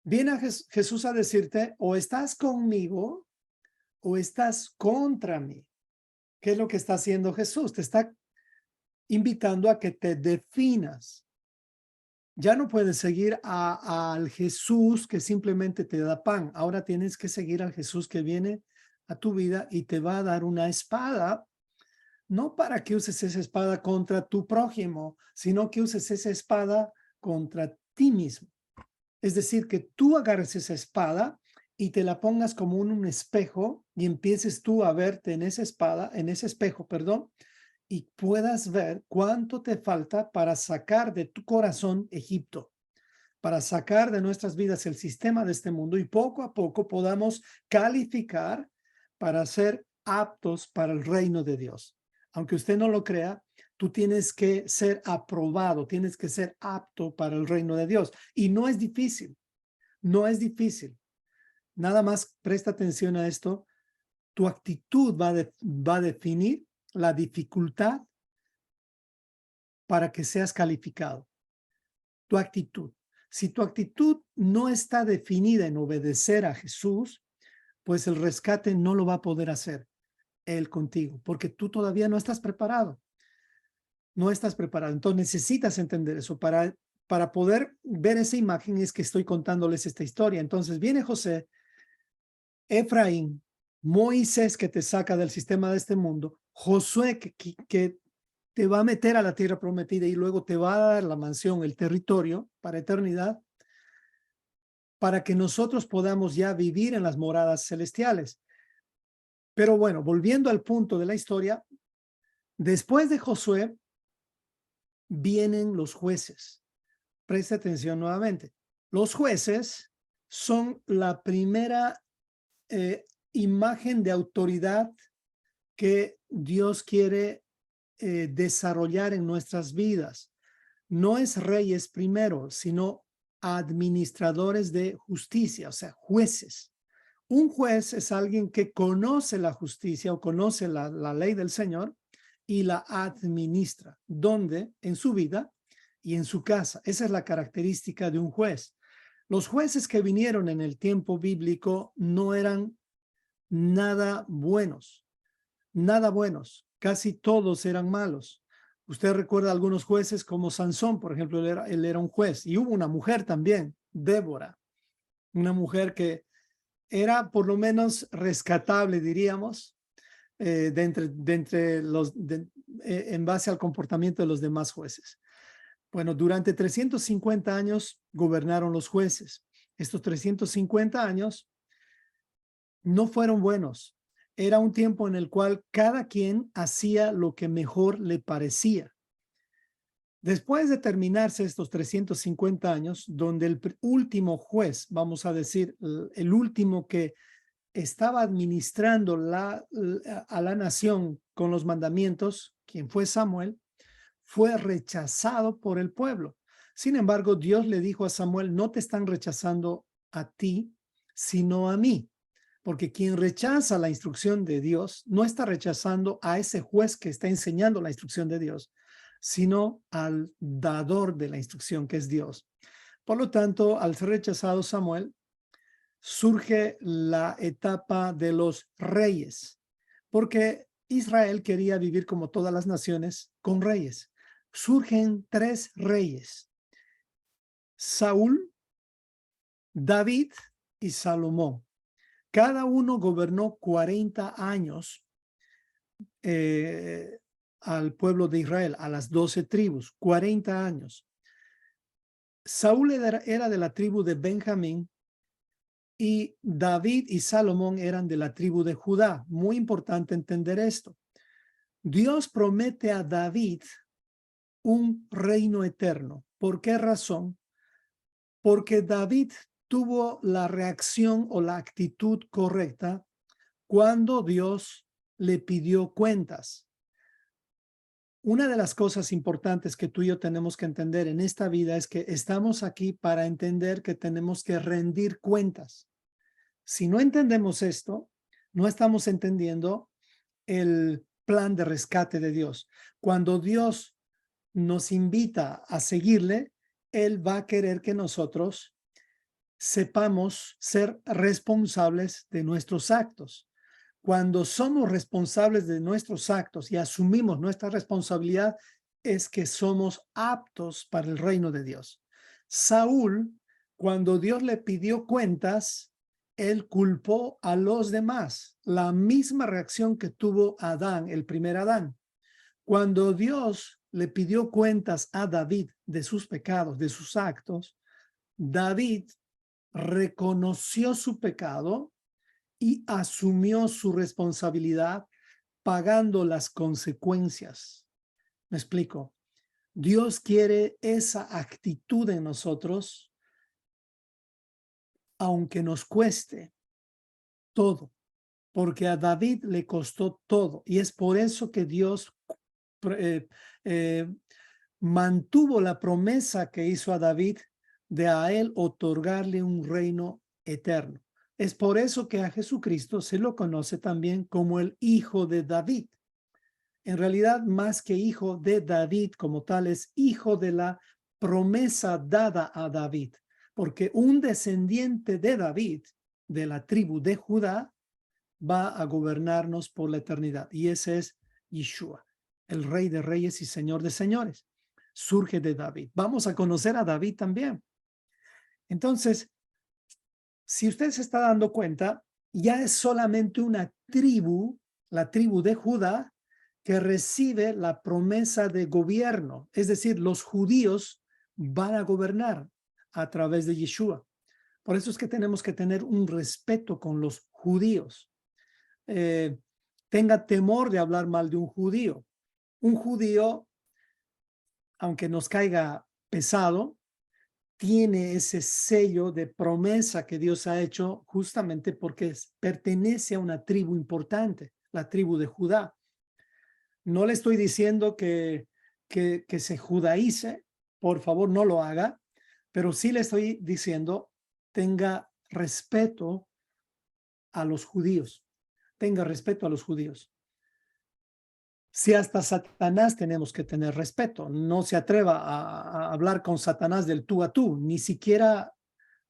viene a Jesús a decirte, o estás conmigo o estás contra mí. ¿Qué es lo que está haciendo Jesús? Te está invitando a que te definas. Ya no puedes seguir al Jesús que simplemente te da pan. Ahora tienes que seguir al Jesús que viene a tu vida y te va a dar una espada, no para que uses esa espada contra tu prójimo, sino que uses esa espada contra ti mismo. Es decir, que tú agarres esa espada y te la pongas como un espejo y empieces tú a verte en esa espada, en ese espejo, perdón, y puedas ver cuánto te falta para sacar de tu corazón Egipto, para sacar de nuestras vidas el sistema de este mundo y poco a poco podamos calificar para ser aptos para el reino de Dios. Aunque usted no lo crea, tú tienes que ser aprobado, tienes que ser apto para el reino de Dios. Y no es difícil, no es difícil. Nada más presta atención a esto. Tu actitud va a definir la dificultad para que seas calificado. Tu actitud. Si tu actitud no está definida en obedecer a Jesús, pues el rescate no lo va a poder hacer Él contigo, porque tú todavía no estás preparado. No estás preparado. Entonces necesitas entender eso. Para poder ver esa imagen es que estoy contándoles esta historia. Entonces viene José, Efraín, Moisés, que te saca del sistema de este mundo, Josué que te va a meter a la tierra prometida y luego te va a dar la mansión, el territorio para eternidad, para que nosotros podamos ya vivir en las moradas celestiales. Pero bueno, volviendo al punto de la historia, después de Josué vienen los jueces. Presta atención nuevamente. Los jueces son la primera imagen de autoridad que Dios quiere desarrollar en nuestras vidas. No es reyes primero, sino administradores de justicia, o sea, jueces. Un juez es alguien que conoce la justicia o conoce la ley del Señor y la administra. ¿Dónde? En su vida y en su casa. Esa es la característica de un juez. Los jueces que vinieron en el tiempo bíblico no eran nada buenos, nada buenos. Casi todos eran malos. Usted recuerda algunos jueces como Sansón, por ejemplo, él era un juez. Y hubo una mujer también, Débora, una mujer que era por lo menos rescatable, diríamos, en base al comportamiento de los demás jueces. Bueno, durante 350 años gobernaron los jueces. Estos 350 años no fueron buenos. Era un tiempo en el cual cada quien hacía lo que mejor le parecía. Después de terminarse estos 350 años, donde el último juez, vamos a decir, el último que estaba administrando a la nación con los mandamientos, quien fue Samuel, fue rechazado por el pueblo. Sin embargo, Dios le dijo a Samuel, no te están rechazando a ti, sino a mí. Porque quien rechaza la instrucción de Dios no está rechazando a ese juez que está enseñando la instrucción de Dios, sino al dador de la instrucción, que es Dios. Por lo tanto, al ser rechazado Samuel, surge la etapa de los reyes, porque Israel quería vivir como todas las naciones con reyes. Surgen 3 reyes: Saúl, David y Salomón. Cada uno gobernó 40 años al pueblo de Israel, a las 12 tribus, 40 años. Saúl era de la tribu de Benjamín y David y Salomón eran de la tribu de Judá. Muy importante entender esto. Dios promete a David un reino eterno. ¿Por qué razón? Porque David tuvo la reacción o la actitud correcta cuando Dios le pidió cuentas. Una de las cosas importantes que tú y yo tenemos que entender en esta vida es que estamos aquí para entender que tenemos que rendir cuentas. Si no entendemos esto, no estamos entendiendo el plan de rescate de Dios. Cuando Dios nos invita a seguirle, Él va a querer que nosotros sepamos ser responsables de nuestros actos. Cuando somos responsables de nuestros actos y asumimos nuestra responsabilidad, es que somos aptos para el reino de Dios. Saúl, cuando Dios le pidió cuentas, él culpó a los demás. La misma reacción que tuvo Adán, el primer Adán. Cuando Dios le pidió cuentas a David de sus pecados, de sus actos, David reconoció su pecado y asumió su responsabilidad pagando las consecuencias. ¿Me explico? Dios quiere esa actitud en nosotros, aunque nos cueste todo, porque a David le costó todo y es por eso que Dios eh, eh, mantuvo la promesa que hizo a David de a él otorgarle un reino eterno. Es por eso que a Jesucristo se lo conoce también como el Hijo de David. En realidad, más que hijo de David como tal, es hijo de la promesa dada a David, porque un descendiente de David, de la tribu de Judá, va a gobernarnos por la eternidad. Y ese es Yeshua, el Rey de Reyes y Señor de Señores. Surge de David. Vamos a conocer a David también. Entonces, si usted se está dando cuenta, ya es solamente una tribu, la tribu de Judá, que recibe la promesa de gobierno. Es decir, los judíos van a gobernar a través de Yeshua. Por eso es que tenemos que tener un respeto con los judíos. Tenga temor de hablar mal de un judío. Un judío, aunque nos caiga pesado, tiene ese sello de promesa que Dios ha hecho justamente porque pertenece a una tribu importante, la tribu de Judá. No le estoy diciendo que se judaice, por favor no lo haga, pero sí le estoy diciendo tenga respeto a los judíos, tenga respeto a los judíos. Si hasta Satanás tenemos que tener respeto, no se atreva a hablar con Satanás del tú a tú, ni siquiera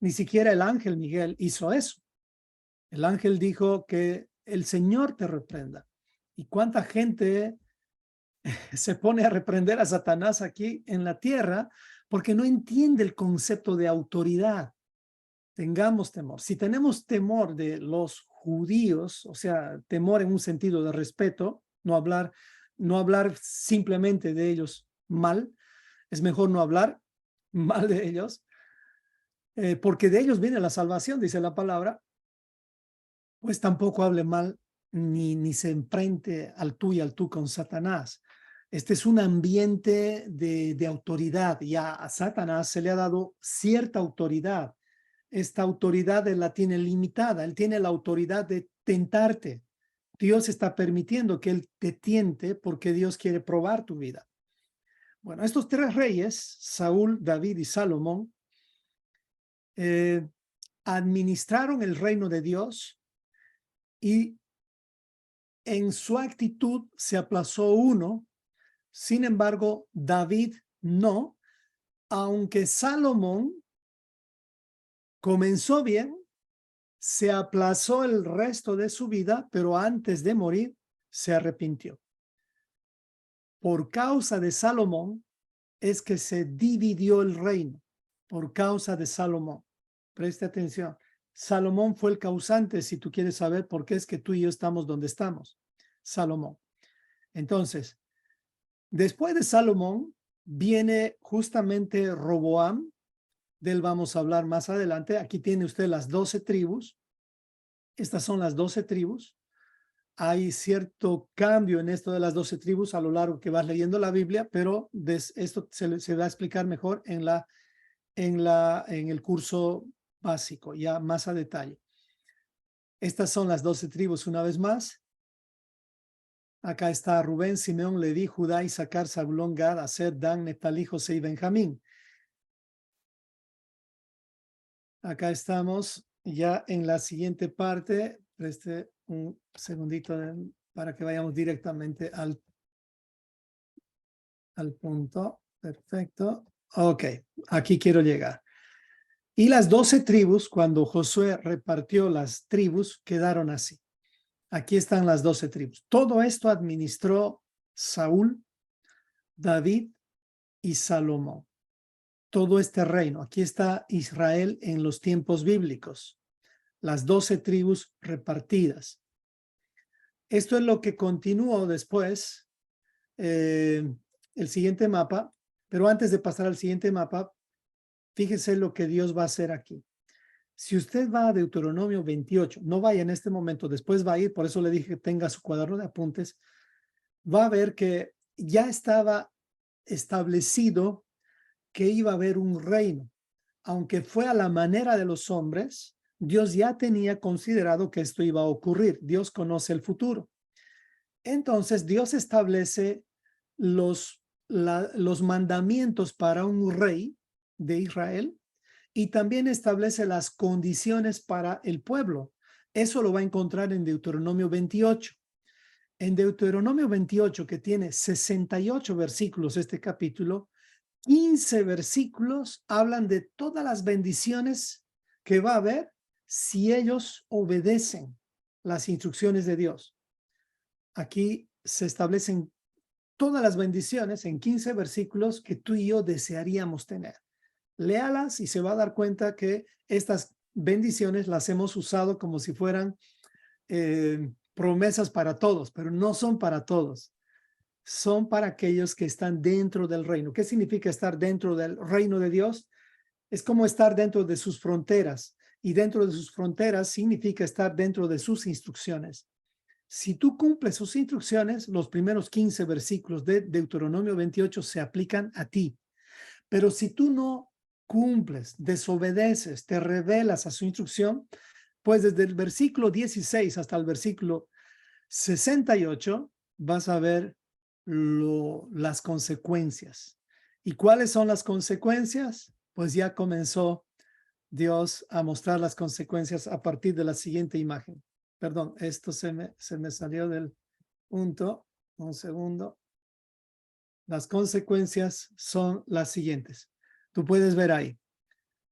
Ni siquiera el ángel Miguel hizo eso. El ángel dijo que el Señor te reprenda. ¿Y cuánta gente se pone a reprender a Satanás aquí en la tierra porque no entiende el concepto de autoridad? Tengamos temor. Si tenemos temor de los judíos, o sea, temor en un sentido de respeto, no hablar simplemente de ellos mal, es mejor no hablar mal de ellos, porque de ellos viene la salvación, dice la palabra, pues tampoco hable mal ni se enfrente al tú y al tú con Satanás. Este es un ambiente de autoridad. Ya a Satanás se le ha dado cierta autoridad. Esta autoridad él la tiene limitada. Él tiene la autoridad de tentarte. Dios está permitiendo que él te tiente porque Dios quiere probar tu vida. Bueno, estos tres reyes, Saúl, David y Salomón, administraron el reino de Dios y en su actitud se aplazó uno. Sin embargo, David no, aunque Salomón comenzó bien, se aplazó el resto de su vida, pero antes de morir se arrepintió. Por causa de Salomón es que se dividió el reino, por causa de Salomón. Preste atención. Salomón fue el causante, si tú quieres saber por qué es que tú y yo estamos donde estamos. Salomón. Entonces, después de Salomón viene justamente Roboam, del vamos a hablar más adelante. Aquí tiene usted las 12 tribus. Estas son las 12 tribus. Hay cierto cambio en esto de las 12 tribus a lo largo que vas leyendo la Biblia, pero esto se va a explicar mejor en el curso básico, ya más a detalle. Estas son las 12 tribus una vez más. Acá está Rubén, Simeón, Leví, Judá, Isaacar, Zabulón, Gad, Aser, Dan, Neftalí, José y Benjamín. Acá estamos ya en la siguiente parte. Preste un segundito para que vayamos directamente al punto. Perfecto. Ok, aquí quiero llegar. Y las 12 tribus, cuando Josué repartió las tribus, quedaron así. Aquí están las 12 tribus. Todo esto administró Saúl, David y Salomón. Todo este reino. Aquí está Israel en los tiempos bíblicos. Las 12 tribus repartidas. Esto es lo que continuó después, el siguiente mapa, pero antes de pasar al siguiente mapa, fíjese lo que Dios va a hacer aquí. Si usted va a Deuteronomio 28, no vaya en este momento, después va a ir, por eso le dije que tenga su cuaderno de apuntes, va a ver que ya estaba establecido que iba a haber un reino. Aunque fue a la manera de los hombres, Dios ya tenía considerado que esto iba a ocurrir. Dios conoce el futuro. Entonces, Dios establece los mandamientos para un rey de Israel y también establece las condiciones para el pueblo. Eso lo va a encontrar en Deuteronomio 28. En Deuteronomio 28, que tiene 68 versículos este capítulo, 15 versículos hablan de todas las bendiciones que va a haber si ellos obedecen las instrucciones de Dios. Aquí se establecen todas las bendiciones en 15 versículos que tú y yo desearíamos tener. Léalas y se va a dar cuenta que estas bendiciones las hemos usado como si fueran promesas para todos, pero no son para todos. Son para aquellos que están dentro del reino. ¿Qué significa estar dentro del reino de Dios? Es como estar dentro de sus fronteras, y dentro de sus fronteras significa estar dentro de sus instrucciones. Si tú cumples sus instrucciones, los primeros 15 versículos de Deuteronomio 28 se aplican a ti. Pero si tú no cumples, desobedeces, te rebelas a su instrucción, pues desde el versículo 16 hasta el versículo 68 vas a ver las consecuencias. ¿Y cuáles son las consecuencias? Pues ya comenzó Dios a mostrar las consecuencias a partir de la siguiente imagen. Perdón, esto se me salió del punto. Un segundo. Las consecuencias son las siguientes. Tú puedes ver ahí.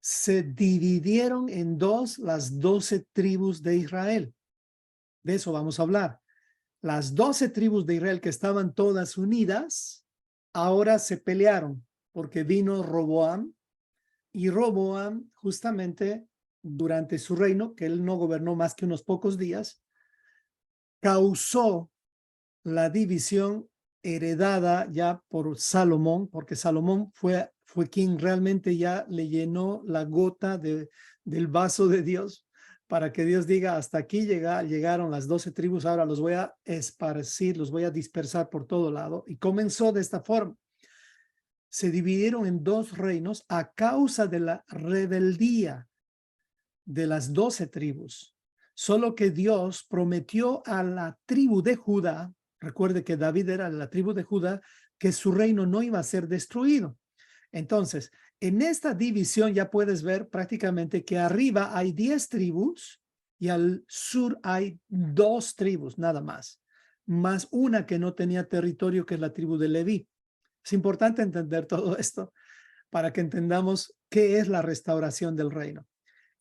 se dividieron en dos las 12 tribus de Israel. De eso vamos a hablar. Las 12 tribus de Israel que estaban todas unidas, ahora se pelearon porque vino Roboam, y Roboam justamente durante su reino, que él no gobernó más que unos pocos días, causó la división heredada ya por Salomón, porque Salomón fue quien realmente ya le llenó la gota del vaso de Dios para que Dios diga, hasta aquí llegaron las 12 tribus, ahora los voy a esparcir, los voy a dispersar por todo lado. Y comenzó de esta forma. Se dividieron en dos reinos a causa de la rebeldía de las 12 tribus. Solo que Dios prometió a la tribu de Judá, recuerde que David era de la tribu de Judá, que su reino no iba a ser destruido. Entonces, en esta división ya puedes ver prácticamente que arriba hay 10 tribus y al sur hay 2 tribus nada más una que no tenía territorio, que es la tribu de Leví. Es importante entender todo esto para que entendamos qué es la restauración del reino.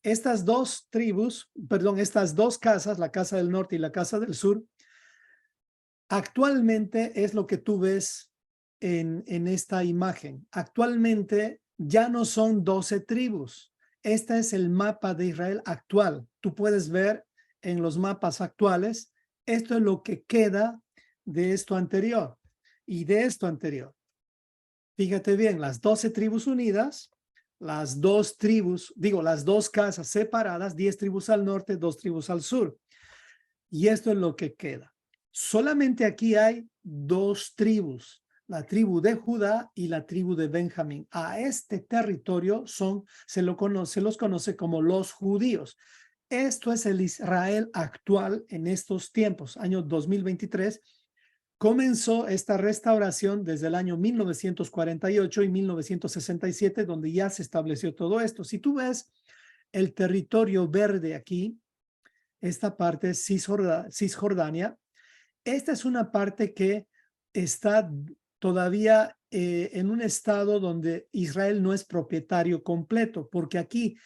Estas dos tribus, perdón, estas dos casas, la casa del norte y la casa del sur, actualmente es lo que tú ves en esta imagen. Actualmente ya no son 12 tribus. Este es el mapa de Israel actual. Tú puedes ver en los mapas actuales, esto es lo que queda de esto anterior y de esto anterior. Fíjate bien, las 12 tribus unidas, las dos tribus, las dos casas separadas, 10 tribus al norte, 2 tribus al sur. Y esto es lo que queda. Solamente aquí hay 2 tribus, la tribu de Judá y la tribu de Benjamín. A este territorio se los conoce como los judíos. Esto es el Israel actual en estos tiempos, año 2023. Comenzó esta restauración desde el año 1948 y 1967, donde ya se estableció todo esto. Si tú ves el territorio verde aquí, esta parte es Cisjordania. Esta es una parte que está todavía en un estado donde Israel no es propietario completo, porque aquí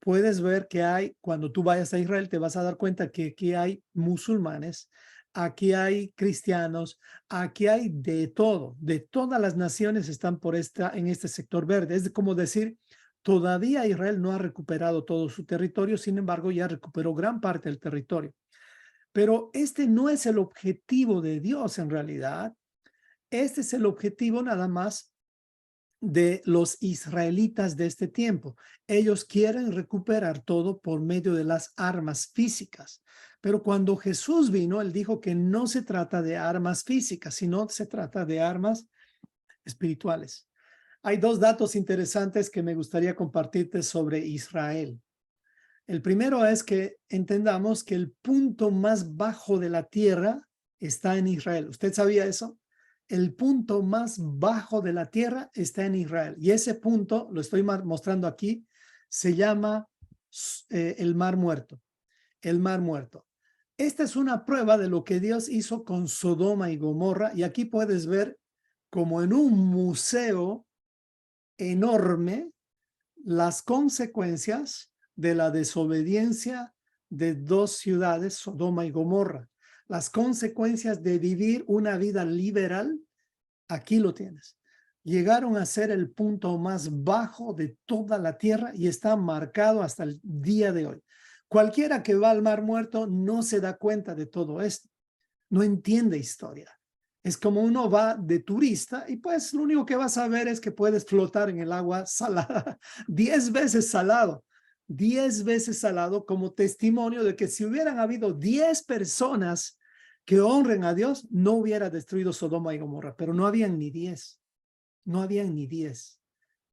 puedes ver que hay, cuando tú vayas a Israel, te vas a dar cuenta que aquí hay musulmanes, aquí hay cristianos, aquí hay de todo, de todas las naciones están en este sector verde. Es como decir, todavía Israel no ha recuperado todo su territorio, sin embargo, ya recuperó gran parte del territorio. Pero este no es el objetivo de Dios en realidad. Este es el objetivo nada más de los israelitas de este tiempo. Ellos quieren recuperar todo por medio de las armas físicas. Pero cuando Jesús vino, él dijo que no se trata de armas físicas, sino se trata de armas espirituales. Hay 2 datos interesantes que me gustaría compartirte sobre Israel. El primero es que entendamos que el punto más bajo de la tierra está en Israel. ¿Usted sabía eso? El punto más bajo de la tierra está en Israel. Y ese punto, lo estoy mostrando aquí, se llama el Mar Muerto. El Mar Muerto. Esta es una prueba de lo que Dios hizo con Sodoma y Gomorra. Y aquí puedes ver como en un museo enorme las consecuencias de la desobediencia de 2 ciudades, Sodoma y Gomorra. Las consecuencias de vivir una vida liberal, aquí lo tienes. Llegaron a ser el punto más bajo de toda la tierra y está marcado hasta el día de hoy. Cualquiera que va al Mar Muerto no se da cuenta de todo esto, no entiende historia. Es como uno va de turista y pues lo único que vas a ver es que puedes flotar en el agua salada, 10 veces salado, 10 veces salado, como testimonio de que si hubieran habido 10 personas que honren a Dios, no hubiera destruido Sodoma y Gomorra, pero no habían ni 10, no habían ni 10.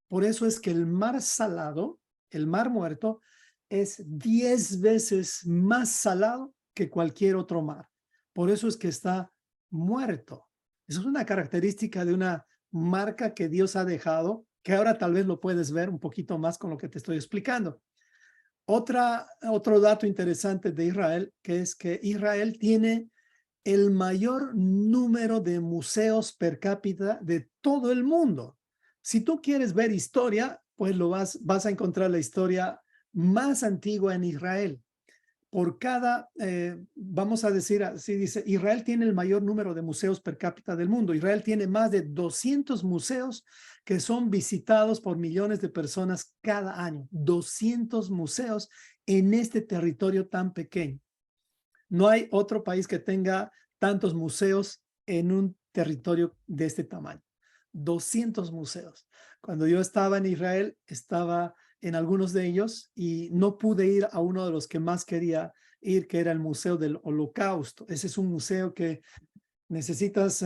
Por eso es que el mar salado, el Mar Muerto, es 10 veces más salado que cualquier otro mar. Por eso es que está muerto. Eso es una característica de una marca que Dios ha dejado, que ahora tal vez lo puedes ver un poquito más con lo que te estoy explicando. Otro dato interesante de Israel, que es que Israel tiene el mayor número de museos per cápita de todo el mundo. Si tú quieres ver historia, pues vas a encontrar la historia más antigua en Israel. Por cada, vamos a decir así, dice, Israel tiene el mayor número de museos per cápita del mundo. Israel tiene más de 200 museos que son visitados por millones de personas cada año. 200 museos en este territorio tan pequeño. No hay otro país que tenga tantos museos en un territorio de este tamaño. 200 museos. Cuando yo estaba en Israel, estaba en algunos de ellos y no pude ir a uno de los que más quería ir, que era el Museo del Holocausto. Ese es un museo que necesitas,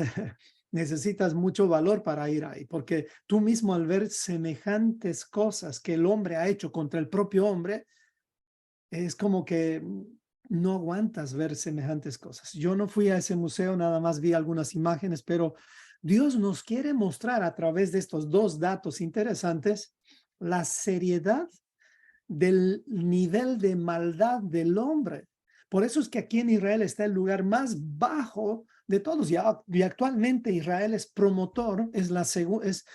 necesitas mucho valor para ir ahí, porque tú mismo al ver semejantes cosas que el hombre ha hecho contra el propio hombre, es como que no aguantas ver semejantes cosas. Yo no fui a ese museo, nada más vi algunas imágenes, pero Dios nos quiere mostrar a través de estos dos datos interesantes la seriedad del nivel de maldad del hombre. Por eso es que aquí en Israel está el lugar más bajo de todos. Y actualmente Israel es promotor, es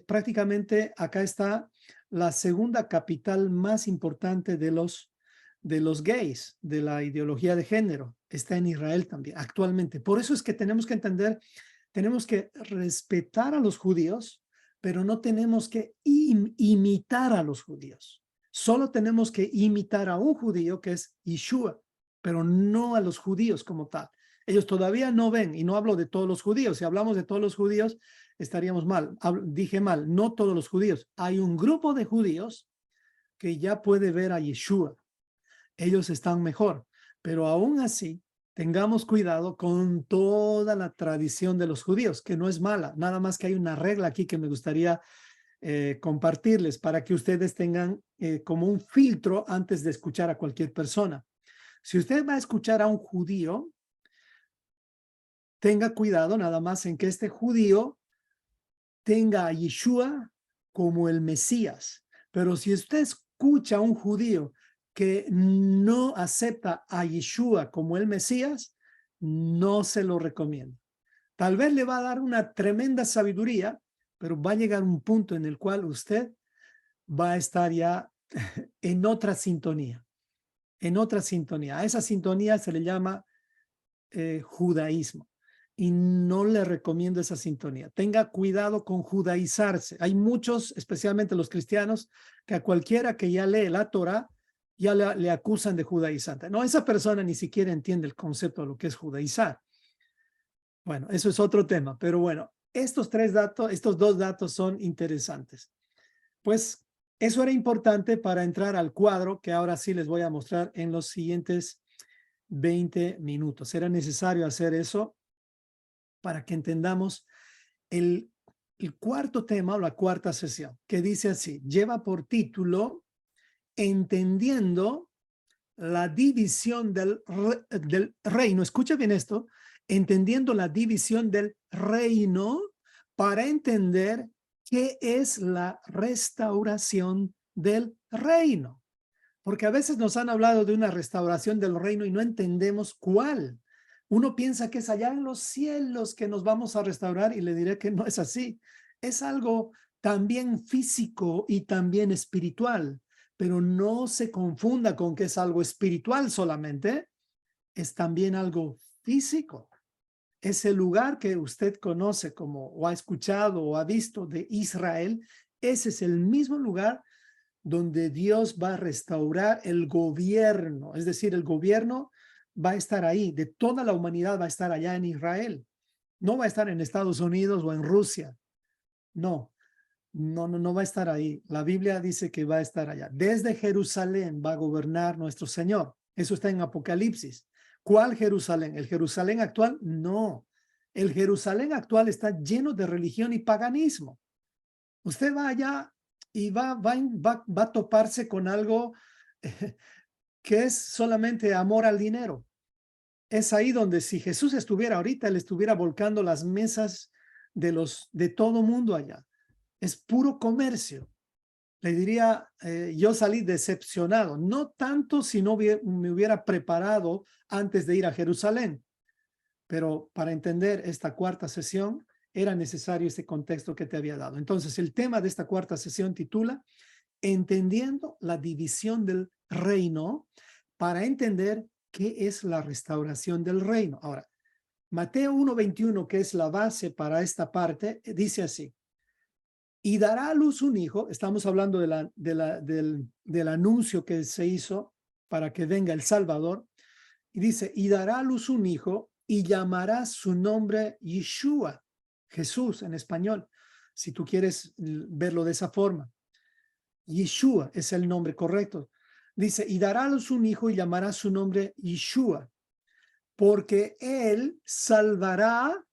prácticamente, acá está la segunda capital más importante de los gays, de la ideología de género. Está en Israel también, actualmente. Por eso es que tenemos que entender, tenemos que respetar a los judíos, pero no tenemos que imitar a los judíos. Solo tenemos que imitar a un judío que es Yeshua, pero no a los judíos como tal. Ellos todavía no ven, y no hablo de todos los judíos. Si hablamos de todos los judíos, estaríamos mal. Dije mal, no todos los judíos. Hay un grupo de judíos que ya puede ver a Yeshua. Ellos están mejor, pero aún así, tengamos cuidado con toda la tradición de los judíos, que no es mala. Nada más que hay una regla aquí que me gustaría compartirles para que ustedes tengan como un filtro antes de escuchar a cualquier persona. Si usted va a escuchar a un judío, tenga cuidado nada más en que este judío tenga a Yeshua como el Mesías. Pero si usted escucha a un judío que no acepta a Yeshua como el Mesías, no se lo recomiendo. Tal vez le va a dar una tremenda sabiduría, pero va a llegar un punto en el cual usted va a estar ya en otra sintonía, en otra sintonía. A esa sintonía se le llama judaísmo. Y no le recomiendo esa sintonía. Tenga cuidado con judaizarse. Hay muchos, especialmente los cristianos, que a cualquiera que ya lee la Torah, ya le acusan de judaizante. No, esa persona ni siquiera entiende el concepto de lo que es judaizar. Bueno, eso es otro tema, pero bueno, estos dos datos son interesantes. Pues eso era importante para entrar al cuadro que ahora sí les voy a mostrar en los siguientes 20 minutos. Era necesario hacer eso para que entendamos el cuarto tema o la cuarta sesión, que dice así, lleva por título Entendiendo la división del reino. Escucha bien esto, entendiendo la división del reino para entender qué es la restauración del reino. Porque a veces nos han hablado de una restauración del reino y no entendemos cuál. Uno piensa que es allá en los cielos que nos vamos a restaurar y le diré que no es así. Es algo también físico y también espiritual, pero no se confunda con que es algo espiritual solamente, es también algo físico. Ese lugar que usted conoce como o ha escuchado o ha visto de Israel, ese es el mismo lugar donde Dios va a restaurar el gobierno, es decir, el gobierno va a estar ahí, de toda la humanidad va a estar allá en Israel, no va a estar en Estados Unidos o en Rusia, no va a estar ahí. La Biblia dice que va a estar allá. Desde Jerusalén va a gobernar nuestro Señor. Eso está en Apocalipsis. ¿Cuál Jerusalén? ¿El Jerusalén actual? No. El Jerusalén actual está lleno de religión y paganismo. Usted va allá y va a toparse con algo que es solamente amor al dinero. Es ahí donde si Jesús estuviera ahorita, él estuviera volcando las mesas de todo mundo allá. Es puro comercio. Le diría, yo salí decepcionado, no tanto si no me hubiera preparado antes de ir a Jerusalén, pero para entender esta cuarta sesión era necesario este contexto que te había dado. Entonces, el tema de esta cuarta sesión titula entendiendo la división del reino para entender qué es la restauración del reino. Ahora, Mateo 1:21, que es la base para esta parte, dice así: y dará a luz un hijo. Estamos hablando del anuncio que se hizo para que venga el Salvador. Y dice, y dará a luz un hijo y llamará su nombre Yeshua, Jesús en español, si tú quieres verlo de esa forma. Yeshua es el nombre correcto. Dice, y dará a luz un hijo y llamará su nombre Yeshua, porque él salvará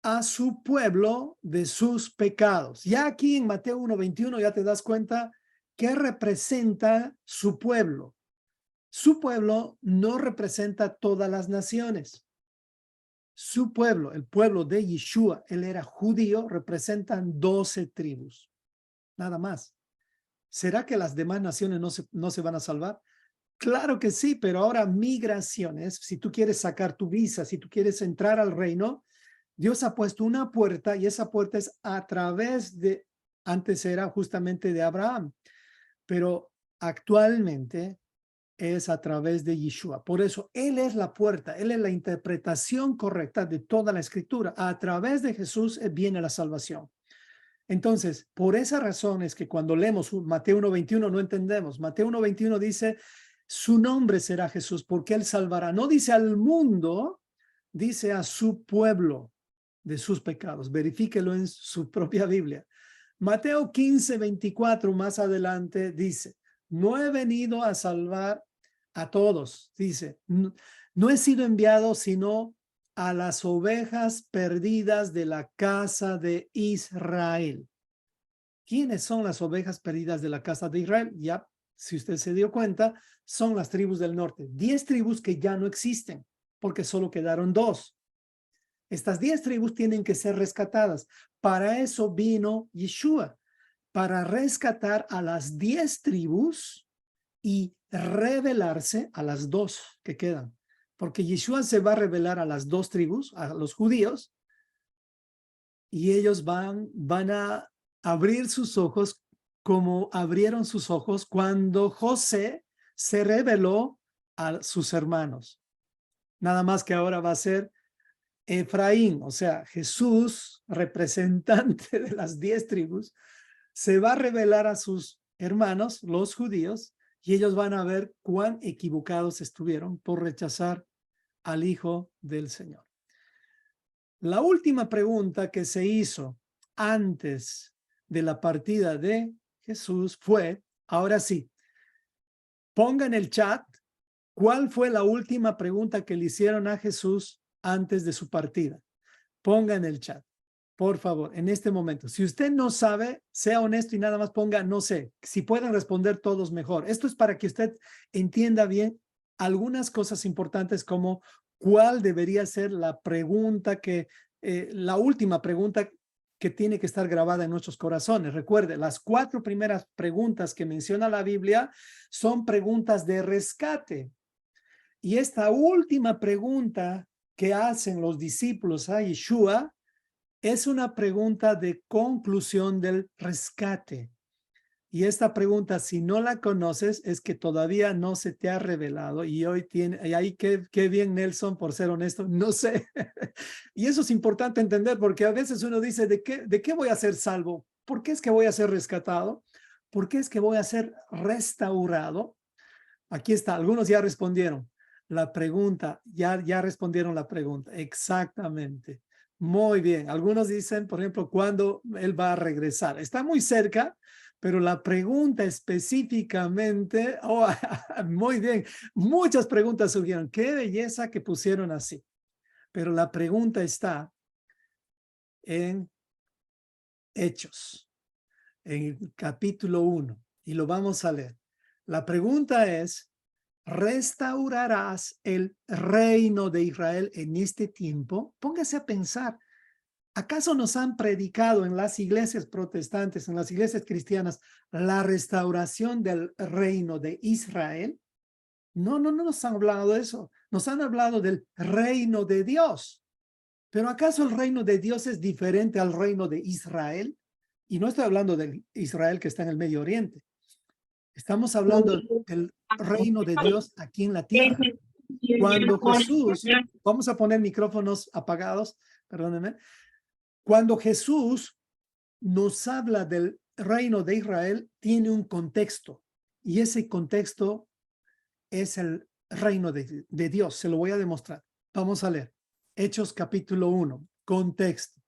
a su pueblo de sus pecados. Ya aquí en Mateo 1:21 ya te das cuenta qué representa su pueblo. Su pueblo no representa todas las naciones. Su pueblo, el pueblo de Yeshua, él era judío, representan 12 tribus, nada más. ¿Será que las demás naciones no se van a salvar? Claro que sí, pero ahora migraciones, si tú quieres sacar tu visa, si tú quieres entrar al reino, Dios ha puesto una puerta y esa puerta es a través de, antes era justamente de Abraham, pero actualmente es a través de Yeshua. Por eso Él es la puerta, Él es la interpretación correcta de toda la escritura. A través de Jesús viene la salvación. Entonces, por esa razón es que cuando leemos Mateo 1:21 no entendemos. Mateo 1:21 dice, su nombre será Jesús porque Él salvará. No dice al mundo, dice a su pueblo de sus pecados. Verifíquelo en su propia Biblia. Mateo 15:24 más adelante dice, no he venido a salvar a todos. Dice, no he sido enviado sino a las ovejas perdidas de la casa de Israel. ¿Quiénes son las ovejas perdidas de la casa de Israel? Ya, si usted se dio cuenta, son las tribus del norte. 10 tribus que ya no existen, porque solo quedaron 2. Estas 10 tribus tienen que ser rescatadas. Para eso vino Yeshua, para rescatar a las 10 tribus y revelarse a las 2 que quedan. Porque Yeshua se va a revelar a las 2 tribus, a los judíos, y ellos van a abrir sus ojos como abrieron sus ojos cuando José se reveló a sus hermanos. Nada más que ahora va a ser Efraín, o sea, Jesús, representante de las 10 tribus, se va a revelar a sus hermanos, los judíos, y ellos van a ver cuán equivocados estuvieron por rechazar al Hijo del Señor. La última pregunta que se hizo antes de la partida de Jesús fue, ahora sí, ponga en el chat, ¿cuál fue la última pregunta que le hicieron a Jesús antes de su partida? Ponga en el chat, por favor, en este momento. Si usted no sabe, sea honesto y nada más ponga no sé. Si pueden responder todos, mejor. Esto es para que usted entienda bien algunas cosas importantes como cuál debería ser la pregunta la última pregunta que tiene que estar grabada en nuestros corazones. Recuerde, las 4 primeras preguntas que menciona la Biblia son preguntas de rescate. Y esta última pregunta que hacen los discípulos a Yeshua es una pregunta de conclusión del rescate. Y esta pregunta, si no la conoces, es que todavía no se te ha revelado. Y hoy tiene, y ahí qué bien, Nelson, por ser honesto, no sé. Y eso es importante entender, porque a veces uno dice, ¿de qué voy a ser salvo? ¿Por qué es que voy a ser rescatado? ¿Por qué es que voy a ser restaurado? Aquí está, algunos ya respondieron la pregunta, ya respondieron la pregunta, exactamente. Muy bien, algunos dicen, por ejemplo, ¿cuándo él va a regresar? Está muy cerca, pero la pregunta específicamente, muy bien, muchas preguntas surgieron. Qué belleza que pusieron así. Pero la pregunta está en Hechos, en el capítulo 1, y lo vamos a leer. La pregunta es, ¿restaurarás el reino de Israel en este tiempo? Póngase a pensar. ¿Acaso nos han predicado en las iglesias protestantes, en las iglesias cristianas, la restauración del reino de Israel? No nos han hablado de eso. Nos han hablado del reino de Dios. ¿Pero acaso el reino de Dios es diferente al reino de Israel? Y no estoy hablando de Israel que está en el Medio Oriente. Estamos hablando del reino de Dios aquí en la tierra. Cuando Jesús, vamos a poner micrófonos apagados, perdónenme. Cuando Jesús nos habla del reino de Israel, tiene un contexto, y ese contexto es el reino de Dios. Se lo voy a demostrar. Vamos a leer Hechos capítulo 1, contexto,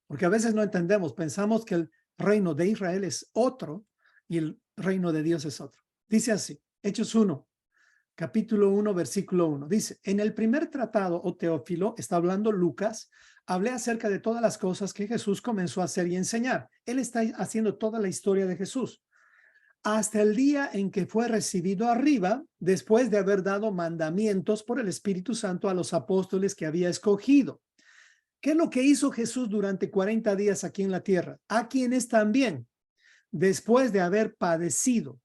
porque a veces no entendemos, pensamos que el reino de Israel es otro y el reino de Dios es otro. Dice así, Hechos 1, capítulo 1, versículo 1. Dice, en el primer tratado, o Teófilo, está hablando Lucas, hablé acerca de todas las cosas que Jesús comenzó a hacer y enseñar. Él está haciendo toda la historia de Jesús, hasta el día en que fue recibido arriba, después de haber dado mandamientos por el Espíritu Santo a los apóstoles que había escogido. ¿Qué es lo que hizo Jesús durante 40 días aquí en la tierra? A quienes también, después de haber padecido,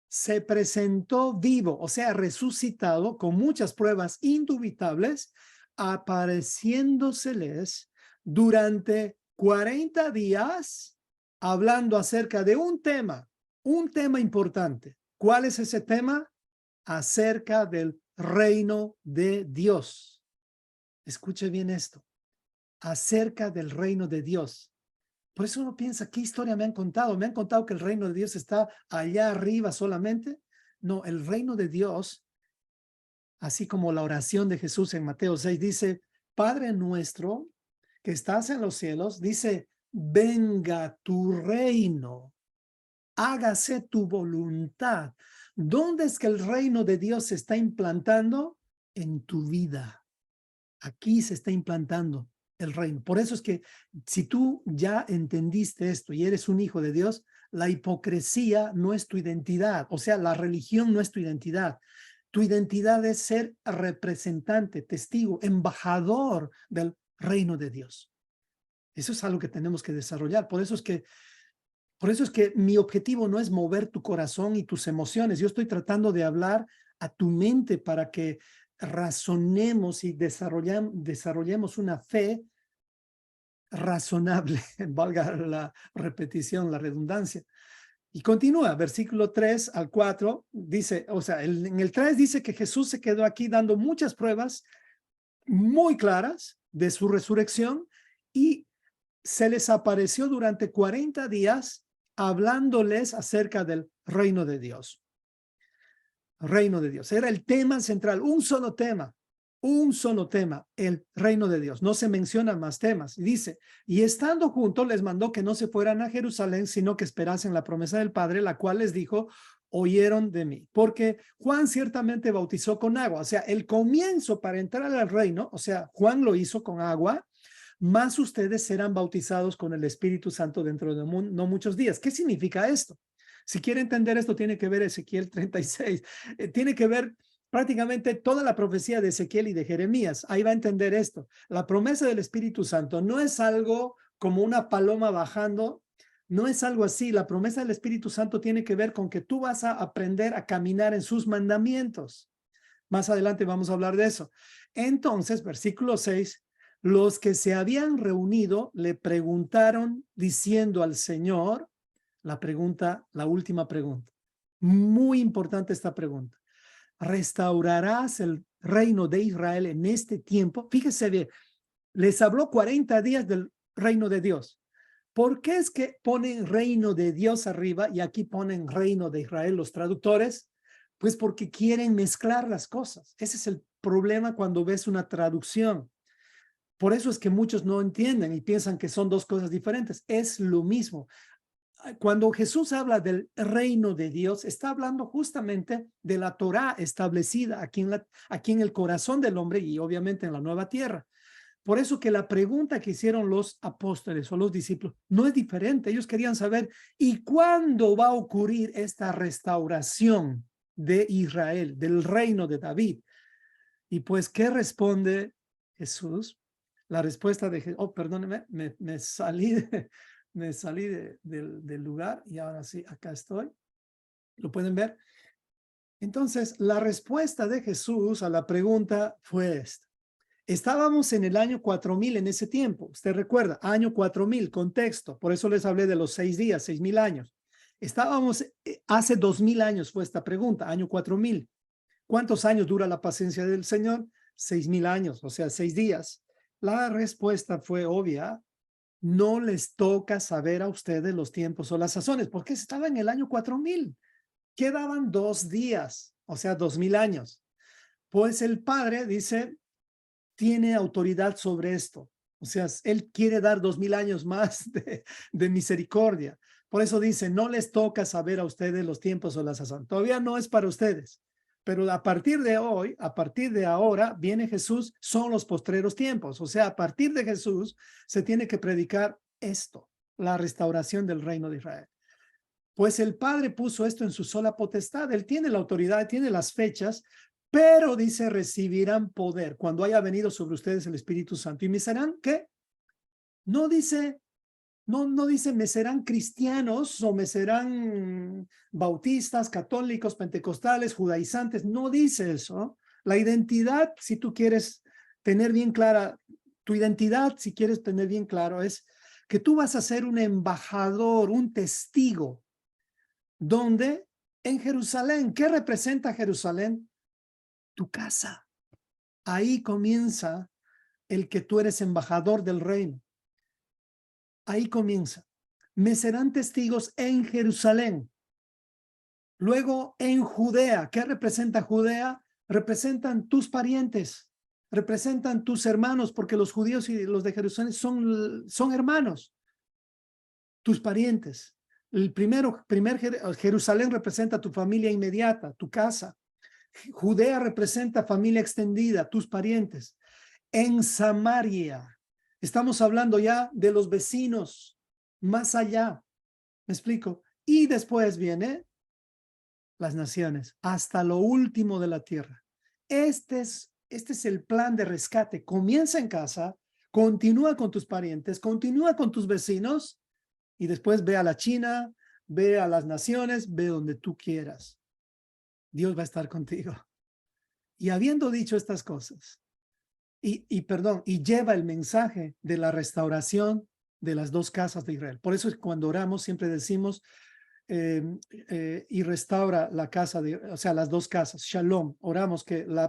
se presentó vivo, o sea, resucitado, con muchas pruebas indubitables, apareciéndoseles durante 40 días, hablando acerca de un tema importante. ¿Cuál es ese tema? Acerca del reino de Dios. Escuche bien esto. Acerca del reino de Dios. Por eso uno piensa, ¿qué historia me han contado? ¿Me han contado que el reino de Dios está allá arriba solamente? No, el reino de Dios, así como la oración de Jesús en Mateo 6, dice, Padre nuestro que estás en los cielos, dice, venga tu reino, hágase tu voluntad. ¿Dónde es que el reino de Dios se está implantando? En tu vida. Aquí se está implantando el reino. Por eso es que si tú ya entendiste esto y eres un hijo de Dios, la hipocresía no es tu identidad. O sea, la religión no es tu identidad. Tu identidad es ser representante, testigo, embajador del reino de Dios. Eso es algo que tenemos que desarrollar. Por eso es que mi objetivo no es mover tu corazón y tus emociones. Yo estoy tratando de hablar a tu mente para que razonemos y desarrollemos una fe razonable, valga la repetición, la redundancia. Y continúa, versículo 3 al 4, dice, o sea, en el 3 dice que Jesús se quedó aquí dando muchas pruebas muy claras de su resurrección y se les apareció durante 40 días hablándoles acerca del reino de Dios. Reino de Dios. Era el tema central, un solo tema, el reino de Dios. No se mencionan más temas. Y dice, y estando juntos les mandó que no se fueran a Jerusalén, sino que esperasen la promesa del Padre, la cual les dijo, oyeron de mí. Porque Juan ciertamente bautizó con agua. O sea, el comienzo para entrar al reino, o sea, Juan lo hizo con agua, más ustedes serán bautizados con el Espíritu Santo dentro de no muchos días. ¿Qué significa esto? Si quiere entender esto, tiene que ver Ezequiel 36. Tiene que ver prácticamente toda la profecía de Ezequiel y de Jeremías. Ahí va a entender esto. La promesa del Espíritu Santo no es algo como una paloma bajando. No es algo así. La promesa del Espíritu Santo tiene que ver con que tú vas a aprender a caminar en sus mandamientos. Más adelante vamos a hablar de eso. Entonces, versículo 6, los que se habían reunido le preguntaron diciendo al Señor, la última pregunta. Muy importante esta pregunta. ¿Restaurarás el reino de Israel en este tiempo? Fíjese bien, les habló 40 días del reino de Dios. ¿Por qué es que ponen reino de Dios arriba y aquí ponen reino de Israel los traductores? Pues porque quieren mezclar las cosas. Ese es el problema cuando ves una traducción. Por eso es que muchos no entienden y piensan que son dos cosas diferentes. Es lo mismo. Cuando Jesús habla del reino de Dios, está hablando justamente de la Torá establecida aquí en el corazón del hombre y obviamente en la nueva tierra. Por eso que la pregunta que hicieron los apóstoles o los discípulos no es diferente. Ellos querían saber, ¿y cuándo va a ocurrir esta restauración de Israel, del reino de David? Y pues, ¿qué responde Jesús? La respuesta de Jesús, perdóneme, me salí del lugar y ahora sí, acá estoy. ¿Lo pueden ver? Entonces, la respuesta de Jesús a la pregunta fue esta. Estábamos en el año 4000 en ese tiempo. Usted recuerda, año 4000, contexto. Por eso les hablé de los 6 días, 6000 años. Estábamos, hace 2000 años fue esta pregunta, año 4000. ¿Cuántos años dura la paciencia del Señor? 6000 años, o sea, 6 días. La respuesta fue obvia. No les toca saber a ustedes los tiempos o las sazones, porque estaba en el año 4000. Quedaban 2 días, o sea, 2000 años. Pues el Padre dice, tiene autoridad sobre esto. O sea, Él quiere dar 2000 años más de misericordia. Por eso dice, no les toca saber a ustedes los tiempos o la sazón. Todavía no es para ustedes. Pero a partir de hoy, a partir de ahora, viene Jesús, son los postreros tiempos. O sea, a partir de Jesús se tiene que predicar esto, la restauración del reino de Israel. Pues el Padre puso esto en su sola potestad. Él tiene la autoridad, tiene las fechas, pero dice, recibirán poder cuando haya venido sobre ustedes el Espíritu Santo. ¿Y me serán qué? No dice, no dice, me serán cristianos o me serán bautistas, católicos, pentecostales, judaizantes. No dice eso. La identidad, si tú quieres tener bien clara, tu identidad, si quieres tener bien claro, es que tú vas a ser un embajador, un testigo. ¿Dónde? En Jerusalén. ¿Qué representa Jerusalén? Tu casa. Ahí comienza el que tú eres embajador del reino. Ahí comienza. Me serán testigos en Jerusalén. Luego en Judea. ¿Qué representa Judea? Representan tus parientes, representan tus hermanos, porque los judíos y los de Jerusalén son hermanos, tus parientes. El primer Jerusalén representa tu familia inmediata, tu casa. Judea representa familia extendida, tus parientes. En Samaria, estamos hablando ya de los vecinos, más allá, ¿me explico? Y después viene las naciones, hasta lo último de la tierra. Este es el plan de rescate. Comienza en casa, continúa con tus parientes, continúa con tus vecinos, y después ve a la China, ve a las naciones, ve donde tú quieras. Dios va a estar contigo. Y habiendo dicho estas cosas, y lleva el mensaje de la restauración de las dos casas de Israel. Por eso es cuando oramos siempre decimos, y restaura la casa, o sea, las dos casas, Shalom, oramos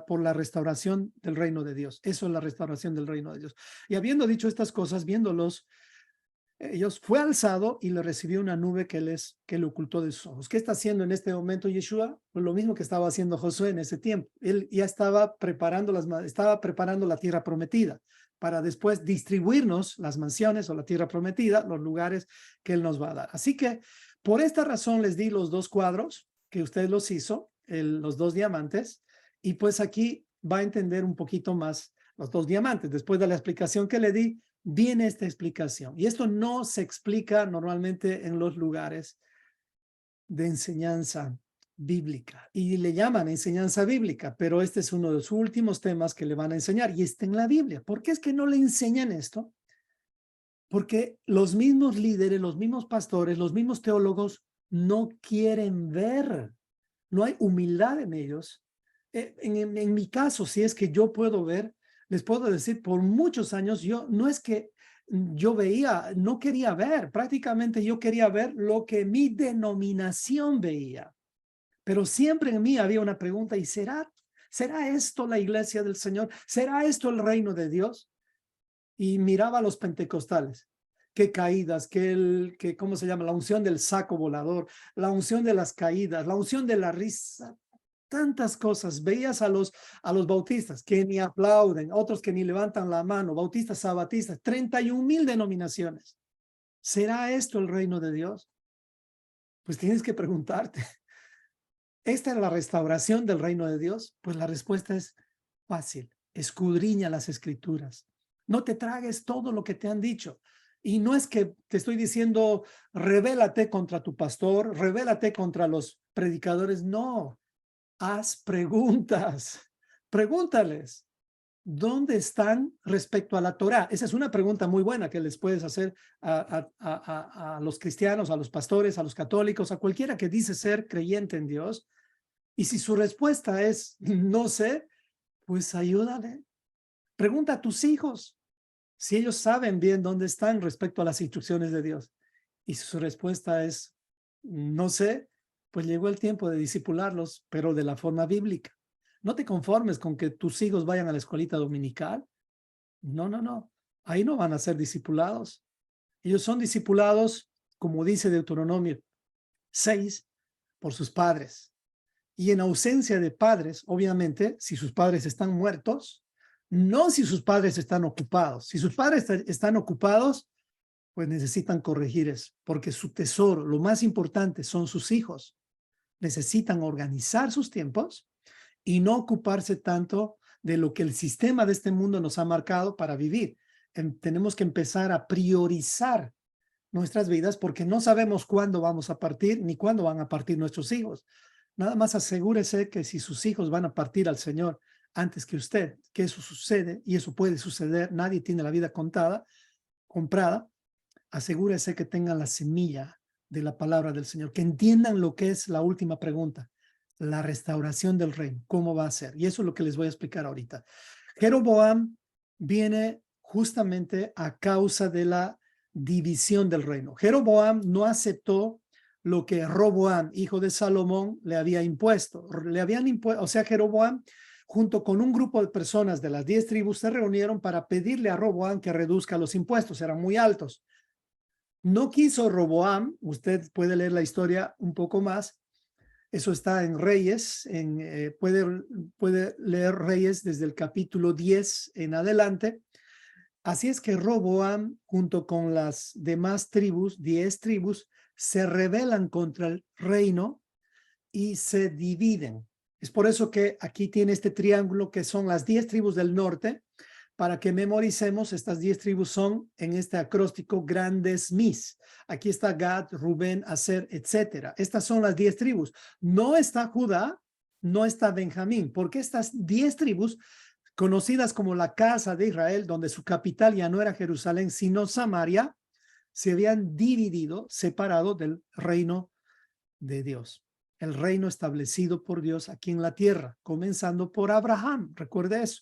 por la restauración del reino de Dios. Eso es la restauración del reino de Dios. Y habiendo dicho estas cosas, viéndolos, ellos fue alzado y le recibió una nube que le ocultó de sus ojos. ¿Qué está haciendo en este momento Yeshua? Pues lo mismo que estaba haciendo Josué en ese tiempo. Él ya estaba preparando la tierra prometida para después distribuirnos las mansiones o la tierra prometida, los lugares que él nos va a dar. Así que por esta razón les di los dos cuadros que usted los hizo, los dos diamantes, y pues aquí va a entender un poquito más los dos diamantes. Después de la explicación que le di, viene esta explicación. Y esto no se explica normalmente en los lugares de enseñanza bíblica. Y le llaman enseñanza bíblica, pero este es uno de los últimos temas que le van a enseñar y está en la Biblia. ¿Por qué es que no le enseñan esto? Porque los mismos líderes, los mismos pastores, los mismos teólogos no quieren ver. No hay humildad en ellos. En mi caso, si es que yo puedo ver, les puedo decir, por muchos años, no es que yo veía, no quería ver, prácticamente yo quería ver lo que mi denominación veía. Pero siempre en mí había una pregunta, ¿y será esto la iglesia del Señor? ¿Será esto el reino de Dios? Y miraba a los pentecostales, qué caídas, ¿cómo se llama? La unción del saco volador, la unción de las caídas, la unción de la risa, tantas cosas. Veías a los bautistas que ni aplauden, otros que ni levantan la mano, bautistas, sabatistas, 31,000 denominaciones. ¿Será esto el reino de Dios? Pues tienes que preguntarte, ¿esta es la restauración del reino de Dios? Pues la respuesta es fácil, escudriña las escrituras. No te tragues todo lo que te han dicho. Y no es que te estoy diciendo, rebélate contra tu pastor, rebélate contra los predicadores. No, haz preguntas. Pregúntales, ¿dónde están respecto a la Torá? Esa es una pregunta muy buena que les puedes hacer a los cristianos, a los pastores, a los católicos, a cualquiera que dice ser creyente en Dios. Y si su respuesta es, no sé, pues ayúdale. Pregunta a tus hijos si ellos saben bien dónde están respecto a las instrucciones de Dios. Y si su respuesta es, No sé, pues llegó el tiempo de discipularlos, pero de la forma bíblica. No te conformes con que tus hijos vayan a la escuelita dominical. No, no, no. Ahí no van a ser discipulados. Ellos son discipulados, como dice Deuteronomio 6, por sus padres. Y en ausencia de padres, obviamente, si sus padres están muertos, no si sus padres están ocupados. Si sus padres están ocupados, pues necesitan corregir eso, porque su tesoro, lo más importante, son sus hijos. Necesitan organizar sus tiempos y no ocuparse tanto de lo que el sistema de este mundo nos ha marcado para vivir. Tenemos que empezar a priorizar nuestras vidas porque no sabemos cuándo vamos a partir ni cuándo van a partir nuestros hijos. Nada más asegúrese que si sus hijos van a partir al Señor antes que usted, que eso sucede y eso puede suceder, nadie tiene la vida comprada, asegúrese que tengan la semilla de la palabra del Señor, que entiendan lo que es la última pregunta, la restauración del reino, cómo va a ser. Y eso es lo que les voy a explicar ahorita. Jeroboam viene justamente a causa de la división del reino. Jeroboam no aceptó lo que Roboam, hijo de Salomón, le había impuesto. O sea, Jeroboam, junto con un grupo de personas de las 10 tribus, se reunieron para pedirle a Roboam que reduzca los impuestos, eran muy altos. No quiso Roboam, usted puede leer la historia un poco más, eso está en Reyes, puede leer Reyes desde el capítulo 10 en adelante. Así es que Roboam, junto con las demás tribus, 10 tribus, se rebelan contra el reino y se dividen. Es por eso que aquí tiene este triángulo que son las 10 tribus del norte. Para que memoricemos, estas 10 tribus son en este acróstico grandes mis. Aquí está Gad, Rubén, Aser, etcétera. Estas son las 10 tribus. No está Judá, no está Benjamín, porque estas 10 tribus, conocidas como la casa de Israel, donde su capital ya no era Jerusalén, sino Samaria, se habían dividido, separado del reino de Dios. El reino establecido por Dios aquí en la tierra, comenzando por Abraham. Recuerde eso.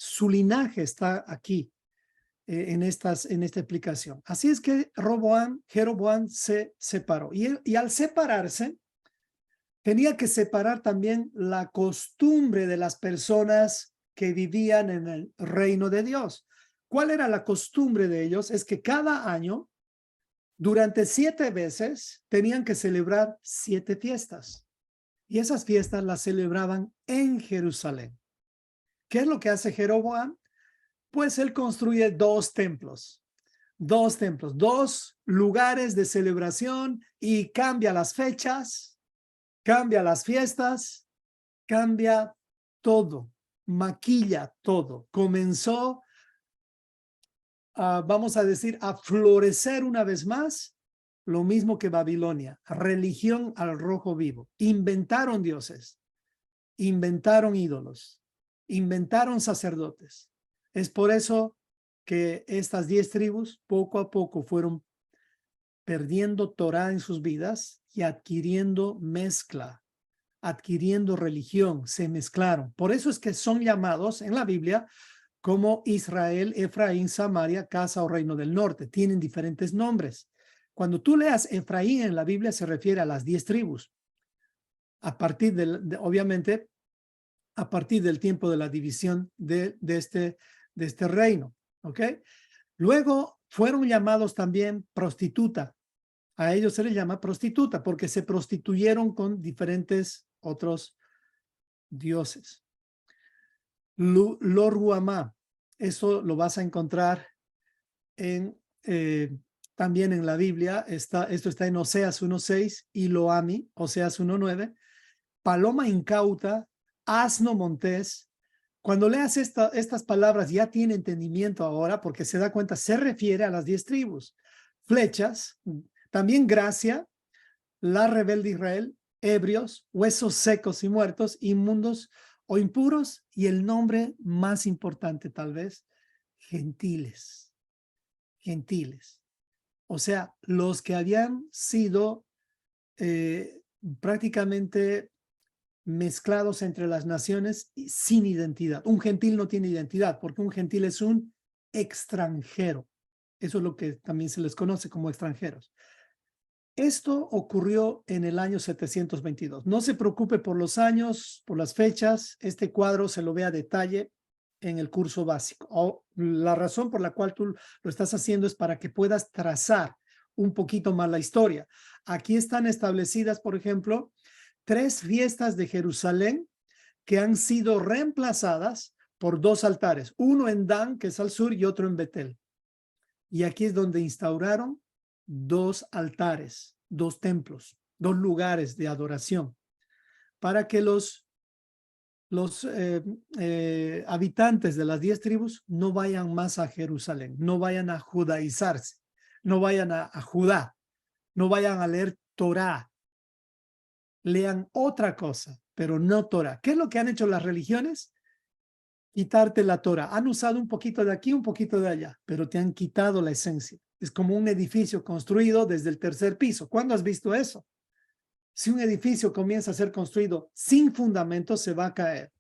Su linaje está aquí en esta explicación. Así es que Jeroboam se separó. Y al separarse, tenía que separar también la costumbre de las personas que vivían en el reino de Dios. ¿Cuál era la costumbre de ellos? Es que cada año, durante 7 veces, tenían que celebrar 7 fiestas. Y esas fiestas las celebraban en Jerusalén. ¿Qué es lo que hace Jeroboam? Pues él construye 2 templos, 2 lugares de celebración y cambia las fechas, cambia las fiestas, cambia todo, maquilla todo. Comenzó, vamos a decir, a florecer una vez más, lo mismo que Babilonia, religión al rojo vivo. Inventaron dioses, inventaron ídolos, inventaron sacerdotes. Es por eso que estas 10 tribus poco a poco fueron perdiendo Torah en sus vidas y adquiriendo mezcla, adquiriendo religión, se mezclaron. Por eso es que son llamados en la Biblia como Israel, Efraín, Samaria, casa o reino del norte. Tienen diferentes nombres. Cuando tú leas Efraín en la Biblia se refiere a las 10 tribus. A partir obviamente, a partir del tiempo de la división de este reino, ¿ok? Luego fueron llamados también prostituta. A ellos se les llama prostituta porque se prostituyeron con diferentes otros dioses. Lo-ruhamá, eso lo vas a encontrar también en la Biblia. Esto está en Oseas 1.6 y Lo-ami, Oseas 1.9. Paloma incauta, asno montés. Cuando leas estas palabras ya tiene entendimiento ahora porque se da cuenta, se refiere a las 10 tribus. Flechas, también gracia, la rebelde Israel, ebrios, huesos secos y muertos, inmundos o impuros, y el nombre más importante tal vez, gentiles. Gentiles. O sea, los que habían sido prácticamente mezclados entre las naciones sin identidad. Un gentil no tiene identidad porque un gentil es un extranjero. Eso es lo que también se les conoce como extranjeros. Esto ocurrió en el año 722. No se preocupe por los años, por las fechas. Este cuadro se lo ve a detalle en el curso básico. La razón por la cual tú lo estás haciendo es para que puedas trazar un poquito más la historia. Aquí están establecidas, por ejemplo, 3 fiestas de Jerusalén que han sido reemplazadas por 2 altares. Uno en Dan, que es al sur, y otro en Betel. Y aquí es donde instauraron 2 altares, 2 templos, 2 lugares de adoración, para que los habitantes de las 10 tribus no vayan más a Jerusalén, no vayan a judaizarse, no vayan a Judá, no vayan a leer Torá, lean otra cosa, pero no Torá. ¿Qué es lo que han hecho las religiones? Quitarte la Torá. Han usado un poquito de aquí, un poquito de allá, pero te han quitado la esencia. Es como un edificio construido desde el 3er piso. ¿Cuándo has visto eso? Si un edificio comienza a ser construido sin fundamento, se va a caer.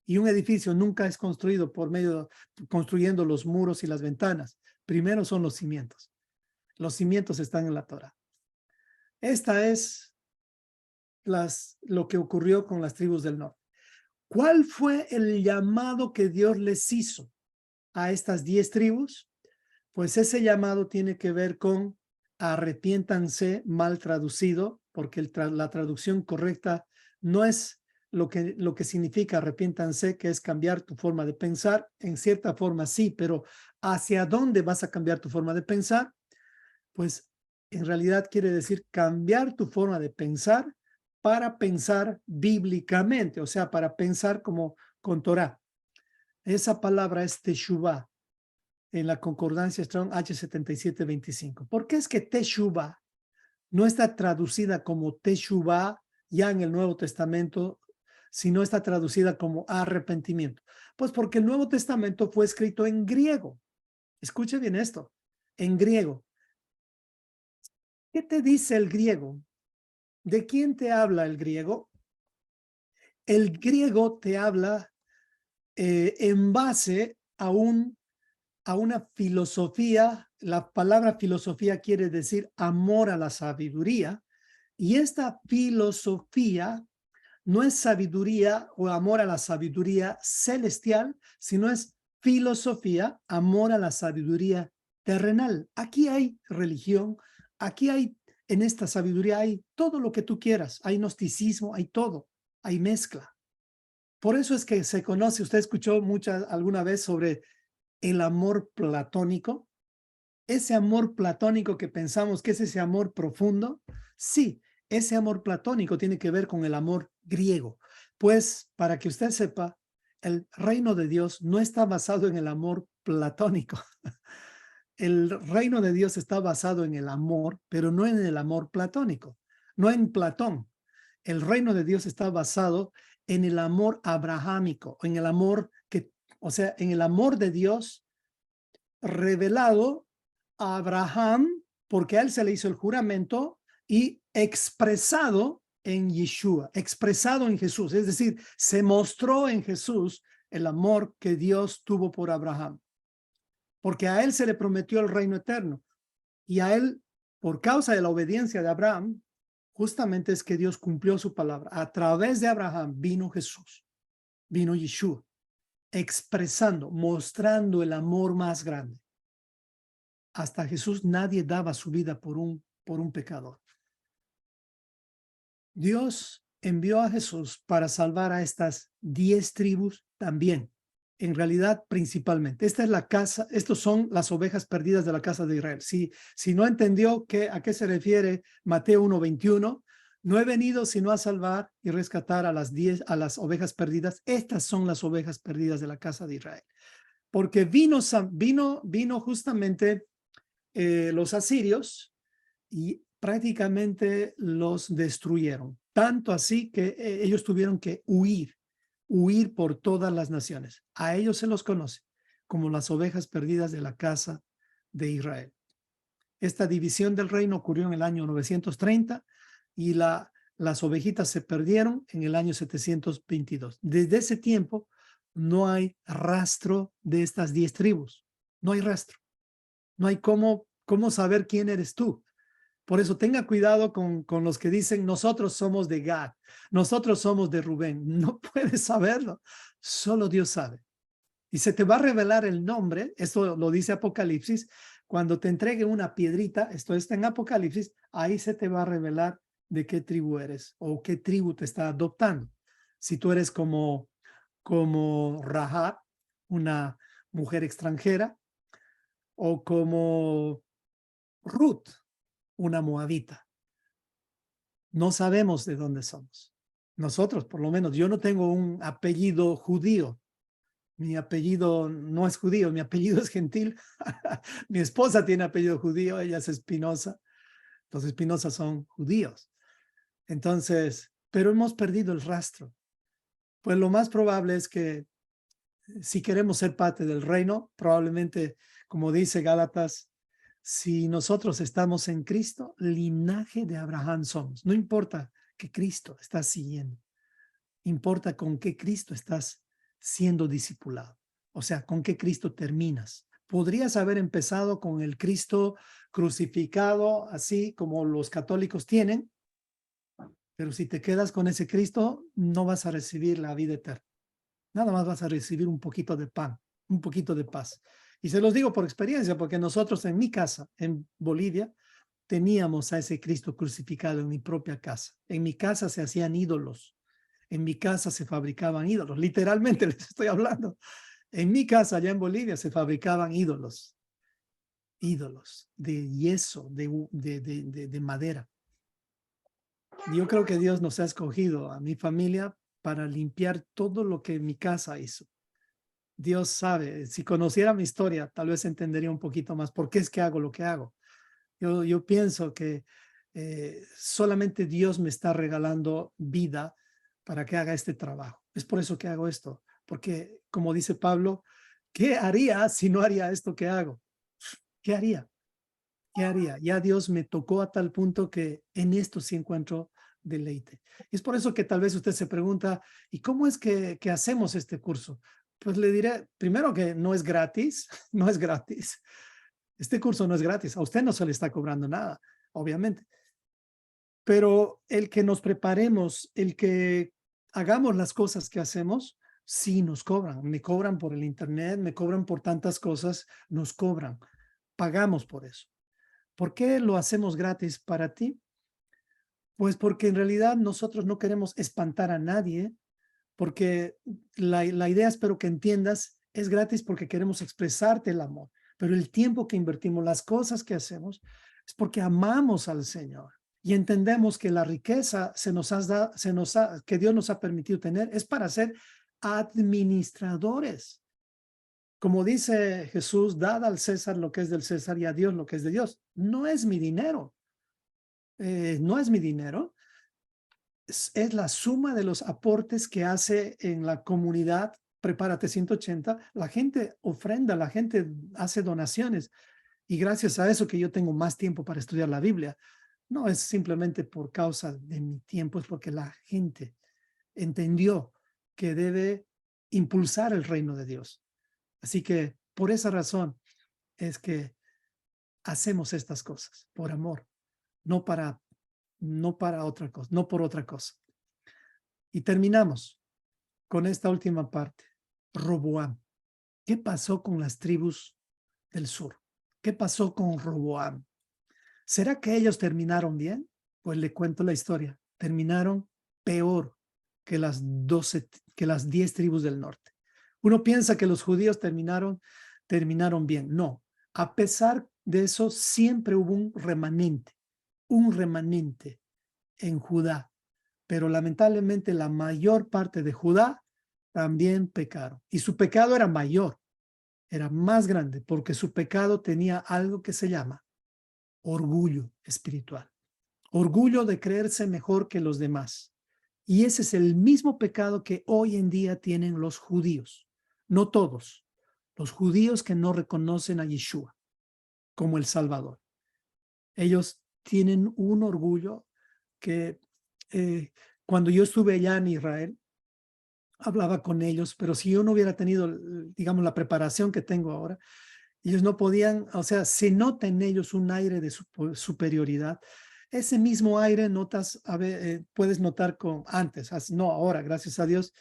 Y un edificio nunca es construido por medio, construyendo los muros y las ventanas. Primero son los cimientos. Los cimientos están en la Torá. Esta es lo que ocurrió con las tribus del norte. ¿Cuál fue el llamado que Dios les hizo a estas 10 tribus? Pues ese llamado tiene que ver con arrepiéntanse, mal traducido, porque la traducción correcta no es lo que significa arrepiéntanse, que es cambiar tu forma de pensar. En cierta forma sí, pero ¿hacia dónde vas a cambiar tu forma de pensar? Pues en realidad quiere decir cambiar tu forma de pensar para pensar bíblicamente, o sea, para pensar como con Torah. Esa palabra es teshuvah en la concordancia Strong H7725. ¿Por qué es que teshuvah no está traducida como teshuvah ya en el Nuevo Testamento, sino está traducida como arrepentimiento? Pues porque el Nuevo Testamento fue escrito en griego. Escuche bien esto, en griego. ¿Qué te dice el griego? ¿De quién te habla el griego? El griego te habla en base a una filosofía. La palabra filosofía quiere decir amor a la sabiduría, y esta filosofía no es sabiduría o amor a la sabiduría celestial, sino es filosofía, amor a la sabiduría terrenal. Aquí hay religión, aquí hay, en esta sabiduría hay todo lo que tú quieras, hay gnosticismo, hay todo, hay mezcla. Por eso es que se conoce, usted escuchó alguna vez sobre el amor platónico, ese amor platónico que pensamos que es ese amor profundo. Sí, ese amor platónico tiene que ver con el amor griego. Pues, para que usted sepa, el reino de Dios no está basado en el amor platónico. El reino de Dios está basado en el amor, pero no en el amor platónico, no en Platón. El reino de Dios está basado en el amor abrahámico, en el amor o sea, en el amor de Dios revelado a Abraham, porque a él se le hizo el juramento, y expresado en Yeshua, expresado en Jesús. Es decir, se mostró en Jesús el amor que Dios tuvo por Abraham, porque a él se le prometió el reino eterno, y a él, por causa de la obediencia de Abraham, justamente es que Dios cumplió su palabra. A través de Abraham vino Jesús, vino Yeshua, expresando, mostrando el amor más grande. Hasta Jesús nadie daba su vida por un pecador. Dios envió a Jesús para salvar a estas 10 tribus también. En realidad, principalmente. Esta es la casa, estos son las ovejas perdidas de la casa de Israel. Si no entendió a qué se refiere Mateo 1:21, no he venido sino a salvar y rescatar a las ovejas perdidas. Estas son las ovejas perdidas de la casa de Israel. Porque vino justamente los asirios y prácticamente los destruyeron. Tanto así que ellos tuvieron que huir por todas las naciones. A ellos se los conoce como las ovejas perdidas de la casa de Israel. Esta división del reino ocurrió en el año 930 y las ovejitas se perdieron en el año 722. Desde ese tiempo no hay rastro de estas 10 tribus. No hay rastro. No hay cómo saber quién eres tú. Por eso tenga cuidado con los que dicen, nosotros somos de Gad, nosotros somos de Rubén. No puedes saberlo, solo Dios sabe. Y se te va a revelar el nombre, esto lo dice Apocalipsis, cuando te entregue una piedrita, esto está en Apocalipsis, ahí se te va a revelar de qué tribu eres o qué tribu te está adoptando. Si tú eres como Rahab, una mujer extranjera, o como Ruth, una moabita. No sabemos de dónde somos. Nosotros, por lo menos, yo no tengo un apellido judío. Mi apellido no es judío, mi apellido es gentil. Mi esposa tiene apellido judío, ella es Espinosa. Los Espinosa son judíos. Entonces, pero hemos perdido el rastro. Pues lo más probable es que si queremos ser parte del reino, probablemente, como dice Gálatas, si nosotros estamos en Cristo, linaje de Abraham somos. No importa qué Cristo estás siguiendo, importa con qué Cristo estás siendo discipulado. O sea, con qué Cristo terminas. Podrías haber empezado con el Cristo crucificado, así como los católicos tienen, pero si te quedas con ese Cristo, no vas a recibir la vida eterna. Nada más vas a recibir un poquito de pan, un poquito de paz. Y se los digo por experiencia, porque nosotros en mi casa, en Bolivia, teníamos a ese Cristo crucificado en mi propia casa. En mi casa se hacían ídolos. En mi casa se fabricaban ídolos. Literalmente les estoy hablando. En mi casa, allá en Bolivia, se fabricaban ídolos. Ídolos de yeso, de madera. Y yo creo que Dios nos ha escogido a mi familia para limpiar todo lo que mi casa hizo. Dios sabe, si conociera mi historia, tal vez entendería un poquito más por qué es que hago lo que hago. Yo pienso que solamente Dios me está regalando vida para que haga este trabajo. Es por eso que hago esto, porque como dice Pablo, ¿qué haría si no haría esto que hago? ¿Qué haría? ¿Qué haría? Ya Dios me tocó a tal punto que en esto sí encuentro deleite. Es por eso que tal vez usted se pregunta, ¿y cómo es que hacemos este curso? Pues le diré, primero que no es gratis, no es gratis. Este curso no es gratis, a usted no se le está cobrando nada, obviamente. Pero el que nos preparemos, el que hagamos las cosas que hacemos, sí nos cobran. Me cobran por el internet, me cobran por tantas cosas, nos cobran. Pagamos por eso. ¿Por qué lo hacemos gratis para ti? Pues porque en realidad nosotros no queremos espantar a nadie, porque la idea, espero que entiendas, es gratis porque queremos expresarte el amor, pero el tiempo que invertimos, las cosas que hacemos, es porque amamos al Señor y entendemos que la riqueza que Dios nos ha permitido tener es para ser administradores. Como dice Jesús, dad al César lo que es del César y a Dios lo que es de Dios. No es mi dinero. No es mi dinero. Es la suma de los aportes que hace en la comunidad Prepárate 180. La gente ofrenda, la gente hace donaciones. Y gracias a eso que yo tengo más tiempo para estudiar la Biblia. No es simplemente por causa de mi tiempo, es porque la gente entendió que debe impulsar el reino de Dios. Así que por esa razón es que hacemos estas cosas, por amor, no para otra cosa, no por otra cosa. Y terminamos con esta última parte. Roboam. ¿Qué pasó con las tribus del sur? ¿Qué pasó con Roboam? ¿Será que ellos terminaron bien? Pues le cuento la historia. Terminaron peor que las 10 tribus del norte. Uno piensa que los judíos terminaron bien. No, a pesar de eso, siempre hubo un remanente en Judá. Pero lamentablemente la mayor parte de Judá también pecaron. Y su pecado era mayor, era más grande, porque su pecado tenía algo que se llama orgullo espiritual. Orgullo de creerse mejor que los demás. Y ese es el mismo pecado que hoy en día tienen los judíos. No todos. Los judíos que no reconocen a Yeshua como el Salvador. Ellos tienen un orgullo que cuando yo estuve allá en Israel, hablaba con ellos, pero si yo no hubiera tenido, digamos, la preparación que tengo ahora, Ellos no podían, o sea, se nota en ellos un aire de superioridad. Ese mismo aire notas, puedes notar con antes, no ahora, gracias a Dios,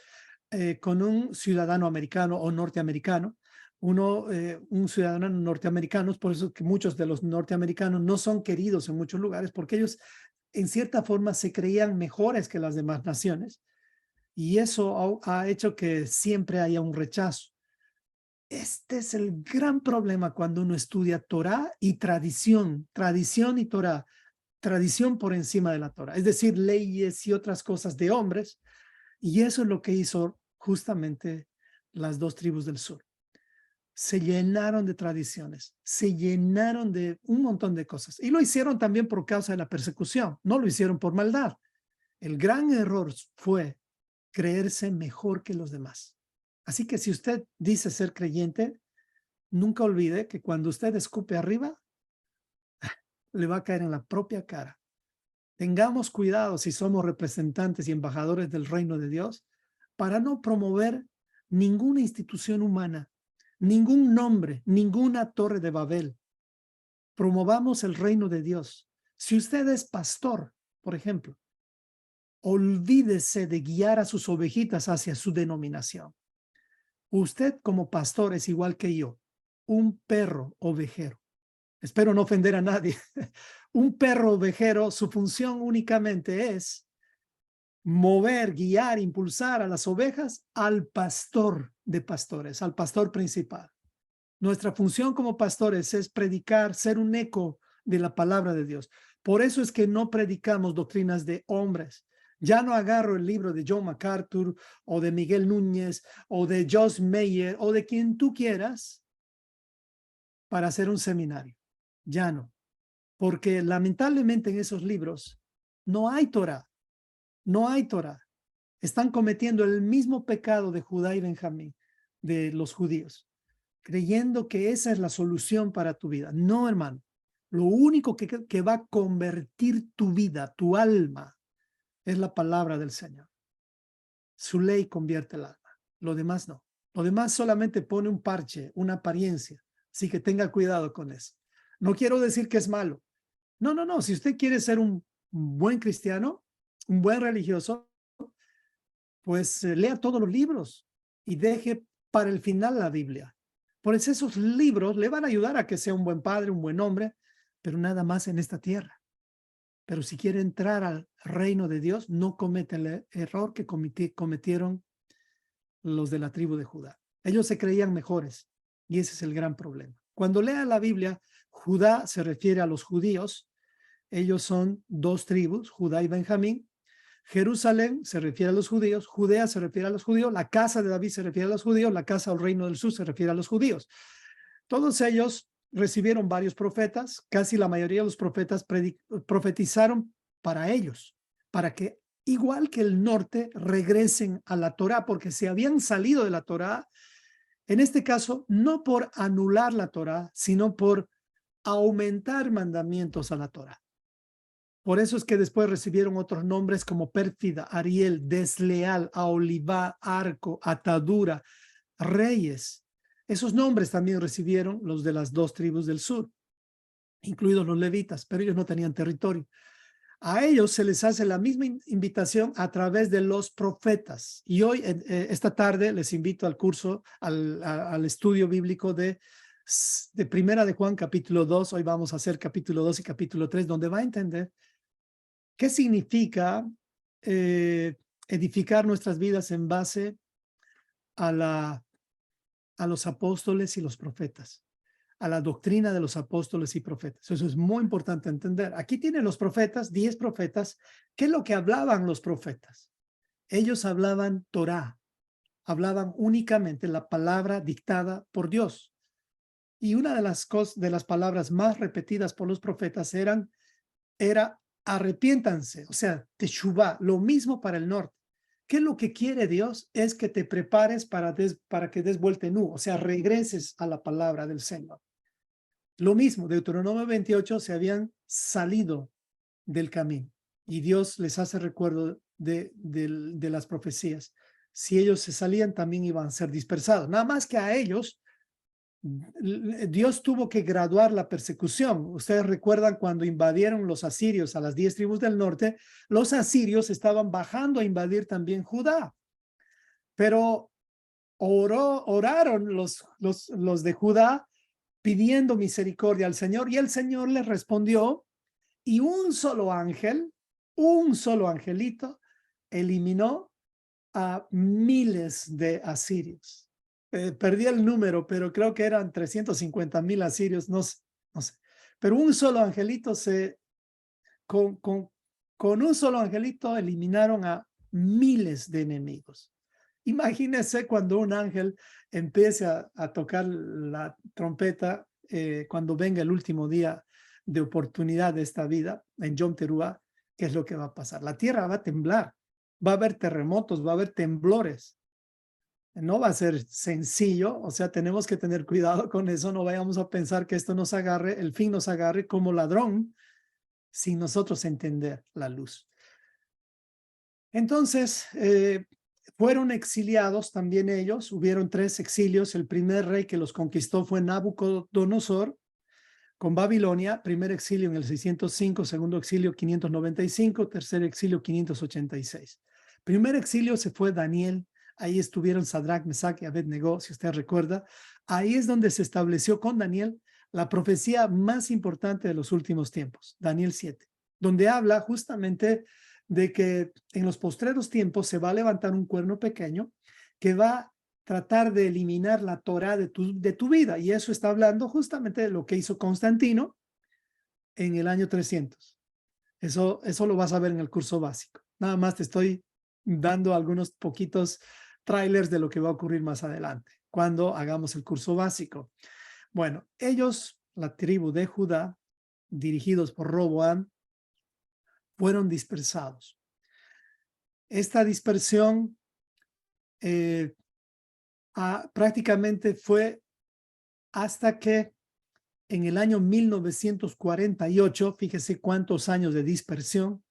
con un ciudadano americano o norteamericano. Un ciudadano norteamericano, por eso que muchos de los norteamericanos no son queridos en muchos lugares, porque ellos en cierta forma se creían mejores que las demás naciones, y eso ha hecho que siempre haya un rechazo. Este es el gran problema cuando uno estudia Torá y tradición y Torá, tradición por encima de la Torá, es decir, leyes y otras cosas de hombres, y eso es lo que hizo justamente las dos tribus del sur. Se llenaron de tradiciones, se llenaron de un montón de cosas, y lo hicieron también por causa de la persecución, no lo hicieron por maldad. El gran error fue creerse mejor que los demás. Así que si usted dice ser creyente, nunca olvide que cuando usted escupe arriba, le va a caer en la propia cara. Tengamos cuidado si somos representantes y embajadores del reino de Dios para no promover ninguna institución humana, ningún nombre, ninguna torre de Babel. Promovamos el reino de Dios. Si usted es pastor, por ejemplo, olvídese de guiar a sus ovejitas hacia su denominación. Usted como pastor es igual que yo, un perro ovejero. Espero no ofender a nadie. Un perro ovejero, su función únicamente es mover, guiar, impulsar a las ovejas al pastor de pastores, al pastor principal. Nuestra función como pastores es predicar, ser un eco de la palabra de Dios. Por eso es que no predicamos doctrinas de hombres. Ya no agarro el libro de John MacArthur o de Miguel Núñez o de Josh Meyer o de quien tú quieras para hacer un seminario. Ya no. Porque lamentablemente en esos libros no hay Torah. No hay Torah. Están cometiendo el mismo pecado de Judá y Benjamín, de los judíos, creyendo que esa es la solución para tu vida. No, hermano. Lo único que va a convertir tu vida, tu alma, es la palabra del Señor. Su ley convierte el alma. Lo demás no. Lo demás solamente pone un parche, una apariencia. Así que tenga cuidado con eso. No quiero decir que es malo. No, no, no. Si usted quiere ser un buen cristiano, un buen religioso, pues lea todos los libros y deje para el final la Biblia. Por eso esos libros le van a ayudar a que sea un buen padre, un buen hombre, pero nada más en esta tierra. Pero si quiere entrar al reino de Dios, no cometa el error que cometieron los de la tribu de Judá. Ellos se creían mejores y ese es el gran problema. Cuando lea la Biblia, Judá se refiere a los judíos. Ellos son dos tribus, Judá y Benjamín. Jerusalén se refiere a los judíos, Judea se refiere a los judíos, la casa de David se refiere a los judíos, la casa del reino del sur se refiere a los judíos. Todos ellos recibieron varios profetas, casi la mayoría de los profetas profetizaron para ellos, para que igual que el norte regresen a la Torá, porque se habían salido de la Torá, en este caso no por anular la Torá, sino por aumentar mandamientos a la Torá. Por eso es que después recibieron otros nombres como pérfida, Ariel, desleal, aolivá, arco, atadura, reyes. Esos nombres también recibieron los de las dos tribus del sur, incluidos los levitas, pero ellos no tenían territorio. A ellos se les hace la misma invitación a través de los profetas. Y hoy, esta tarde, les invito al curso, al estudio bíblico de Primera de Juan, capítulo 2. Hoy vamos a hacer capítulo 2 y capítulo 3, donde va a entender ¿qué significa edificar nuestras vidas en base a los apóstoles y los profetas? A la doctrina de los apóstoles y profetas. Eso es muy importante entender. Aquí tienen los profetas, 10 profetas. ¿Qué es lo que hablaban los profetas? Ellos hablaban Torá, hablaban únicamente la palabra dictada por Dios. Y una de las palabras más repetidas por los profetas era arrepiéntanse, o sea, teshuvá, lo mismo para el norte. ¿Qué es lo que quiere Dios? Es que te prepares para que des vuelta en U, o sea, regreses a la palabra del Señor. Lo mismo, Deuteronomio 28 se habían salido del camino y Dios les hace recuerdo de las profecías. Si ellos se salían, también iban a ser dispersados. Nada más que a ellos Dios tuvo que graduar la persecución. Ustedes recuerdan cuando invadieron los asirios a las 10 tribus del norte, los asirios estaban bajando a invadir también Judá. Pero oraron los de Judá pidiendo misericordia al Señor y el Señor les respondió y un solo angelito eliminó a miles de asirios. Perdí el número, pero creo que eran 350,000 asirios, no sé. Pero un solo angelito con un solo angelito eliminaron a miles de enemigos. Imagínense cuando un ángel empiece a tocar la trompeta cuando venga el último día de oportunidad de esta vida en Yom Teruah, ¿qué es lo que va a pasar? La tierra va a temblar, va a haber terremotos, va a haber temblores. No va a ser sencillo, o sea, tenemos que tener cuidado con eso, no vayamos a pensar que esto nos agarre, el fin nos agarre como ladrón, sin nosotros entender la luz. Entonces, fueron exiliados también ellos, hubieron 3 exilios, el primer rey que los conquistó fue Nabucodonosor, con Babilonia, primer exilio en el 605, segundo exilio 595, tercer exilio 586. Primer exilio se fue Daniel, ahí estuvieron Sadrach, Mesach y Abednego, si usted recuerda. Ahí es donde se estableció con Daniel la profecía más importante de los últimos tiempos, Daniel 7, donde habla justamente de que en los postreros tiempos se va a levantar un cuerno pequeño que va a tratar de eliminar la Torá de tu vida. Y eso está hablando justamente de lo que hizo Constantino en el año 300. Eso lo vas a ver en el curso básico. Nada más te estoy dando algunos poquitos trailers de lo que va a ocurrir más adelante, cuando hagamos el curso básico. Bueno, ellos, la tribu de Judá, dirigidos por Roboam, fueron dispersados. Esta dispersión prácticamente fue hasta que en el año 1948, fíjese cuántos años de dispersión,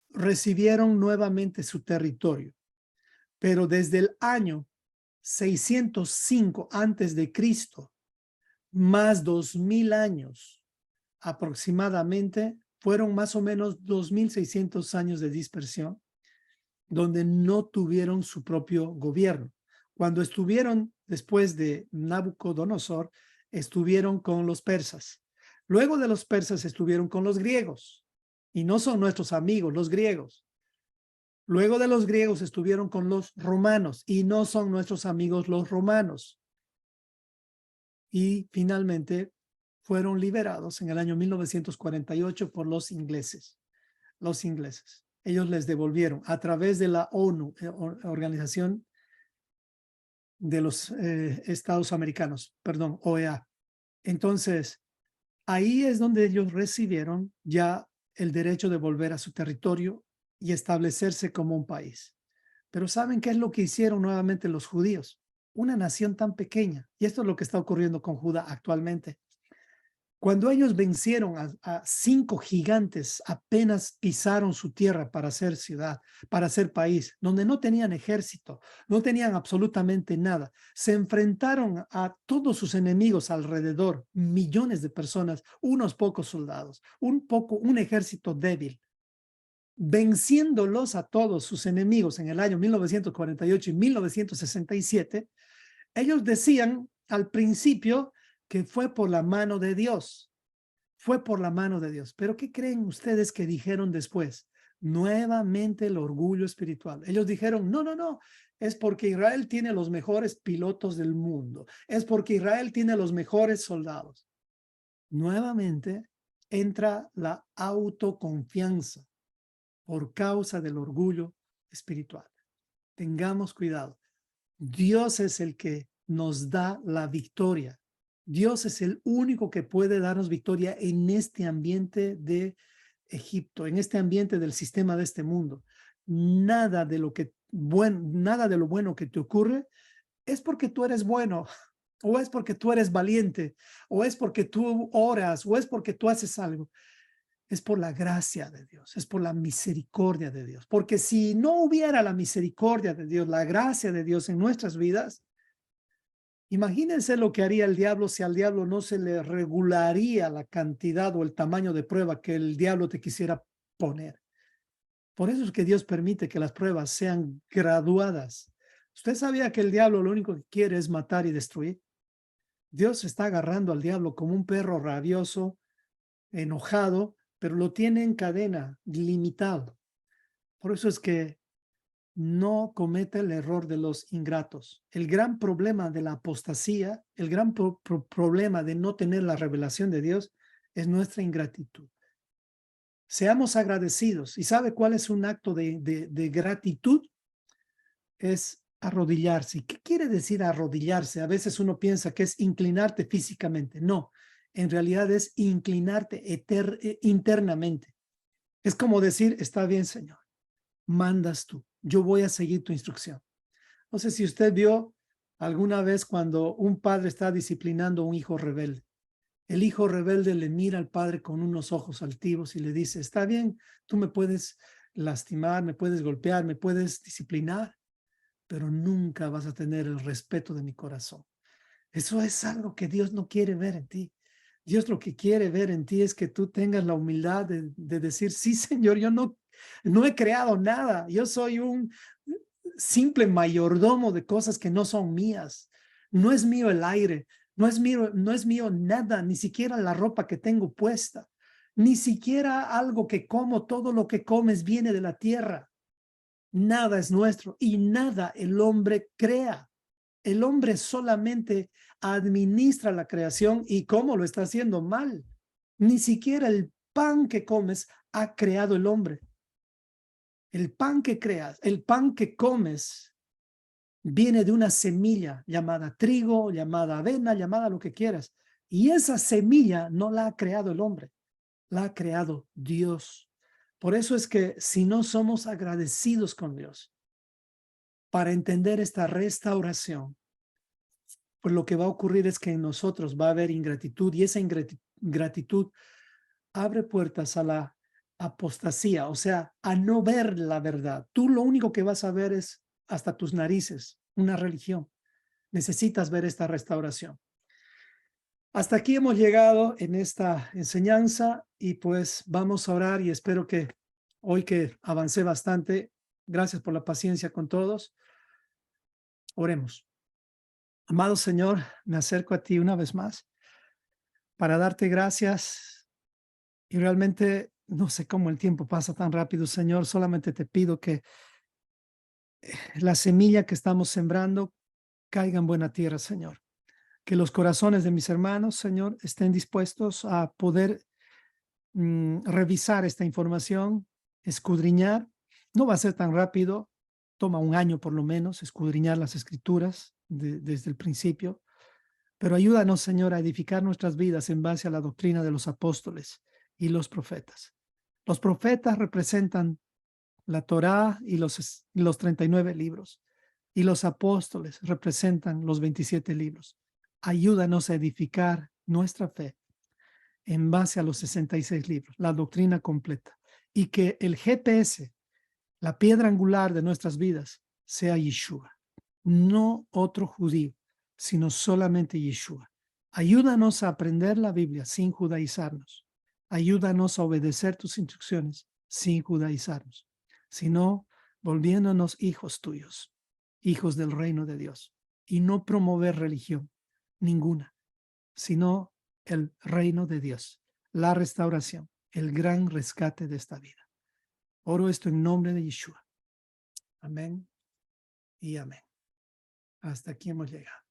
recibieron nuevamente su territorio. Pero desde el año 605 antes de Cristo, más 2000 años aproximadamente, fueron más o menos 2600 años de dispersión, donde no tuvieron su propio gobierno. Cuando estuvieron después de Nabucodonosor, estuvieron con los persas. Luego de los persas estuvieron con los griegos, y no son nuestros amigos los griegos. Luego de los griegos estuvieron con los romanos, y no son nuestros amigos los romanos. Y finalmente fueron liberados en el año 1948 por los ingleses. Los ingleses. Ellos les devolvieron a través de la ONU, Organización de los Estados Americanos, perdón, OEA. Entonces, ahí es donde ellos recibieron ya el derecho de volver a su territorio y establecerse como un país. Pero ¿saben qué es lo que hicieron nuevamente los judíos? Una nación tan pequeña, y esto es lo que está ocurriendo con Judá actualmente. Cuando ellos vencieron a 5 gigantes, apenas pisaron su tierra para ser ciudad, para ser país, donde no tenían ejército, no tenían absolutamente nada. Se enfrentaron a todos sus enemigos alrededor, millones de personas, unos pocos soldados, un ejército débil. Venciéndolos a todos sus enemigos en el año 1948 y 1967, ellos decían al principio que fue por la mano de Dios. Fue por la mano de Dios. Pero ¿qué creen ustedes que dijeron después? Nuevamente el orgullo espiritual. Ellos dijeron, no, es porque Israel tiene los mejores pilotos del mundo. Es porque Israel tiene los mejores soldados. Nuevamente entra la autoconfianza por causa del orgullo espiritual. Tengamos cuidado. Dios es el que nos da la victoria. Dios es el único que puede darnos victoria en este ambiente de Egipto, en este ambiente del sistema de este mundo. Nada de lo bueno que te ocurre es porque tú eres bueno, o es porque tú eres valiente, o es porque tú oras, o es porque tú haces algo. Es por la gracia de Dios, es por la misericordia de Dios. Porque si no hubiera la misericordia de Dios, la gracia de Dios en nuestras vidas, Imagínense lo que haría el diablo si al diablo no se le regularía la cantidad o el tamaño de prueba que el diablo te quisiera poner. Por eso es que Dios permite que las pruebas sean graduadas. ¿Usted sabía que el diablo lo único que quiere es matar y destruir? Dios está agarrando al diablo como un perro rabioso, enojado, pero lo tiene en cadena, limitado. Por eso es que no cometa el error de los ingratos. El gran problema de la apostasía, el gran problema de no tener la revelación de Dios es nuestra ingratitud. Seamos agradecidos. ¿Y sabe cuál es un acto de gratitud? Es arrodillarse. ¿Y qué quiere decir arrodillarse? A veces uno piensa que es inclinarte físicamente. No, en realidad es inclinarte internamente. Es como decir, está bien, Señor, mandas tú. Yo voy a seguir tu instrucción. No sé si usted vio alguna vez cuando un padre está disciplinando a un hijo rebelde. El hijo rebelde le mira al padre con unos ojos altivos y le dice, está bien, tú me puedes lastimar, me puedes golpear, me puedes disciplinar, pero nunca vas a tener el respeto de mi corazón. Eso es algo que Dios no quiere ver en ti. Dios lo que quiere ver en ti es que tú tengas la humildad de decir, sí, Señor, yo no he creado nada. Yo soy un simple mayordomo de cosas que no son mías. No es mío el aire, no es mío nada, ni siquiera la ropa que tengo puesta, ni siquiera algo que como. Todo lo que comes viene de la tierra. Nada es nuestro y nada el hombre crea. El hombre solamente administra la creación y cómo lo está haciendo mal. Ni siquiera el pan que comes ha creado el hombre. El pan que creas, el pan que comes viene de una semilla llamada trigo, llamada avena, llamada lo que quieras. Y esa semilla no la ha creado el hombre, la ha creado Dios. Por eso es que si no somos agradecidos con Dios para entender esta restauración, pues lo que va a ocurrir es que en nosotros va a haber ingratitud y esa ingratitud abre puertas a la apostasía, o sea, a no ver la verdad. Tú lo único que vas a ver es hasta tus narices, una religión. Necesitas ver esta restauración. Hasta aquí hemos llegado en esta enseñanza y pues vamos a orar y espero que hoy que avancé bastante, gracias por la paciencia con todos. Oremos. Amado Señor, me acerco a ti una vez más para darte gracias y realmente no sé cómo el tiempo pasa tan rápido, Señor. Solamente te pido que la semilla que estamos sembrando caiga en buena tierra, Señor. Que los corazones de mis hermanos, Señor, estén dispuestos a poder revisar esta información, escudriñar. No va a ser tan rápido, toma un año por lo menos, escudriñar las escrituras desde el principio. Pero ayúdanos, Señor, a edificar nuestras vidas en base a la doctrina de los apóstoles y los profetas. Los profetas representan la Torá y los 39 libros, y los apóstoles representan los 27 libros. Ayúdanos a edificar nuestra fe en base a los 66 libros, la doctrina completa, y que el GPS, la piedra angular de nuestras vidas, sea Yeshua, no otro judío, sino solamente Yeshua. Ayúdanos a aprender la Biblia sin judaizarnos. Ayúdanos a obedecer tus instrucciones sin judaizarnos, sino volviéndonos hijos tuyos, hijos del reino de Dios, y no promover religión ninguna, sino el reino de Dios, la restauración, el gran rescate de esta vida. Oro esto en nombre de Yeshua. Amén y amén. Hasta aquí hemos llegado.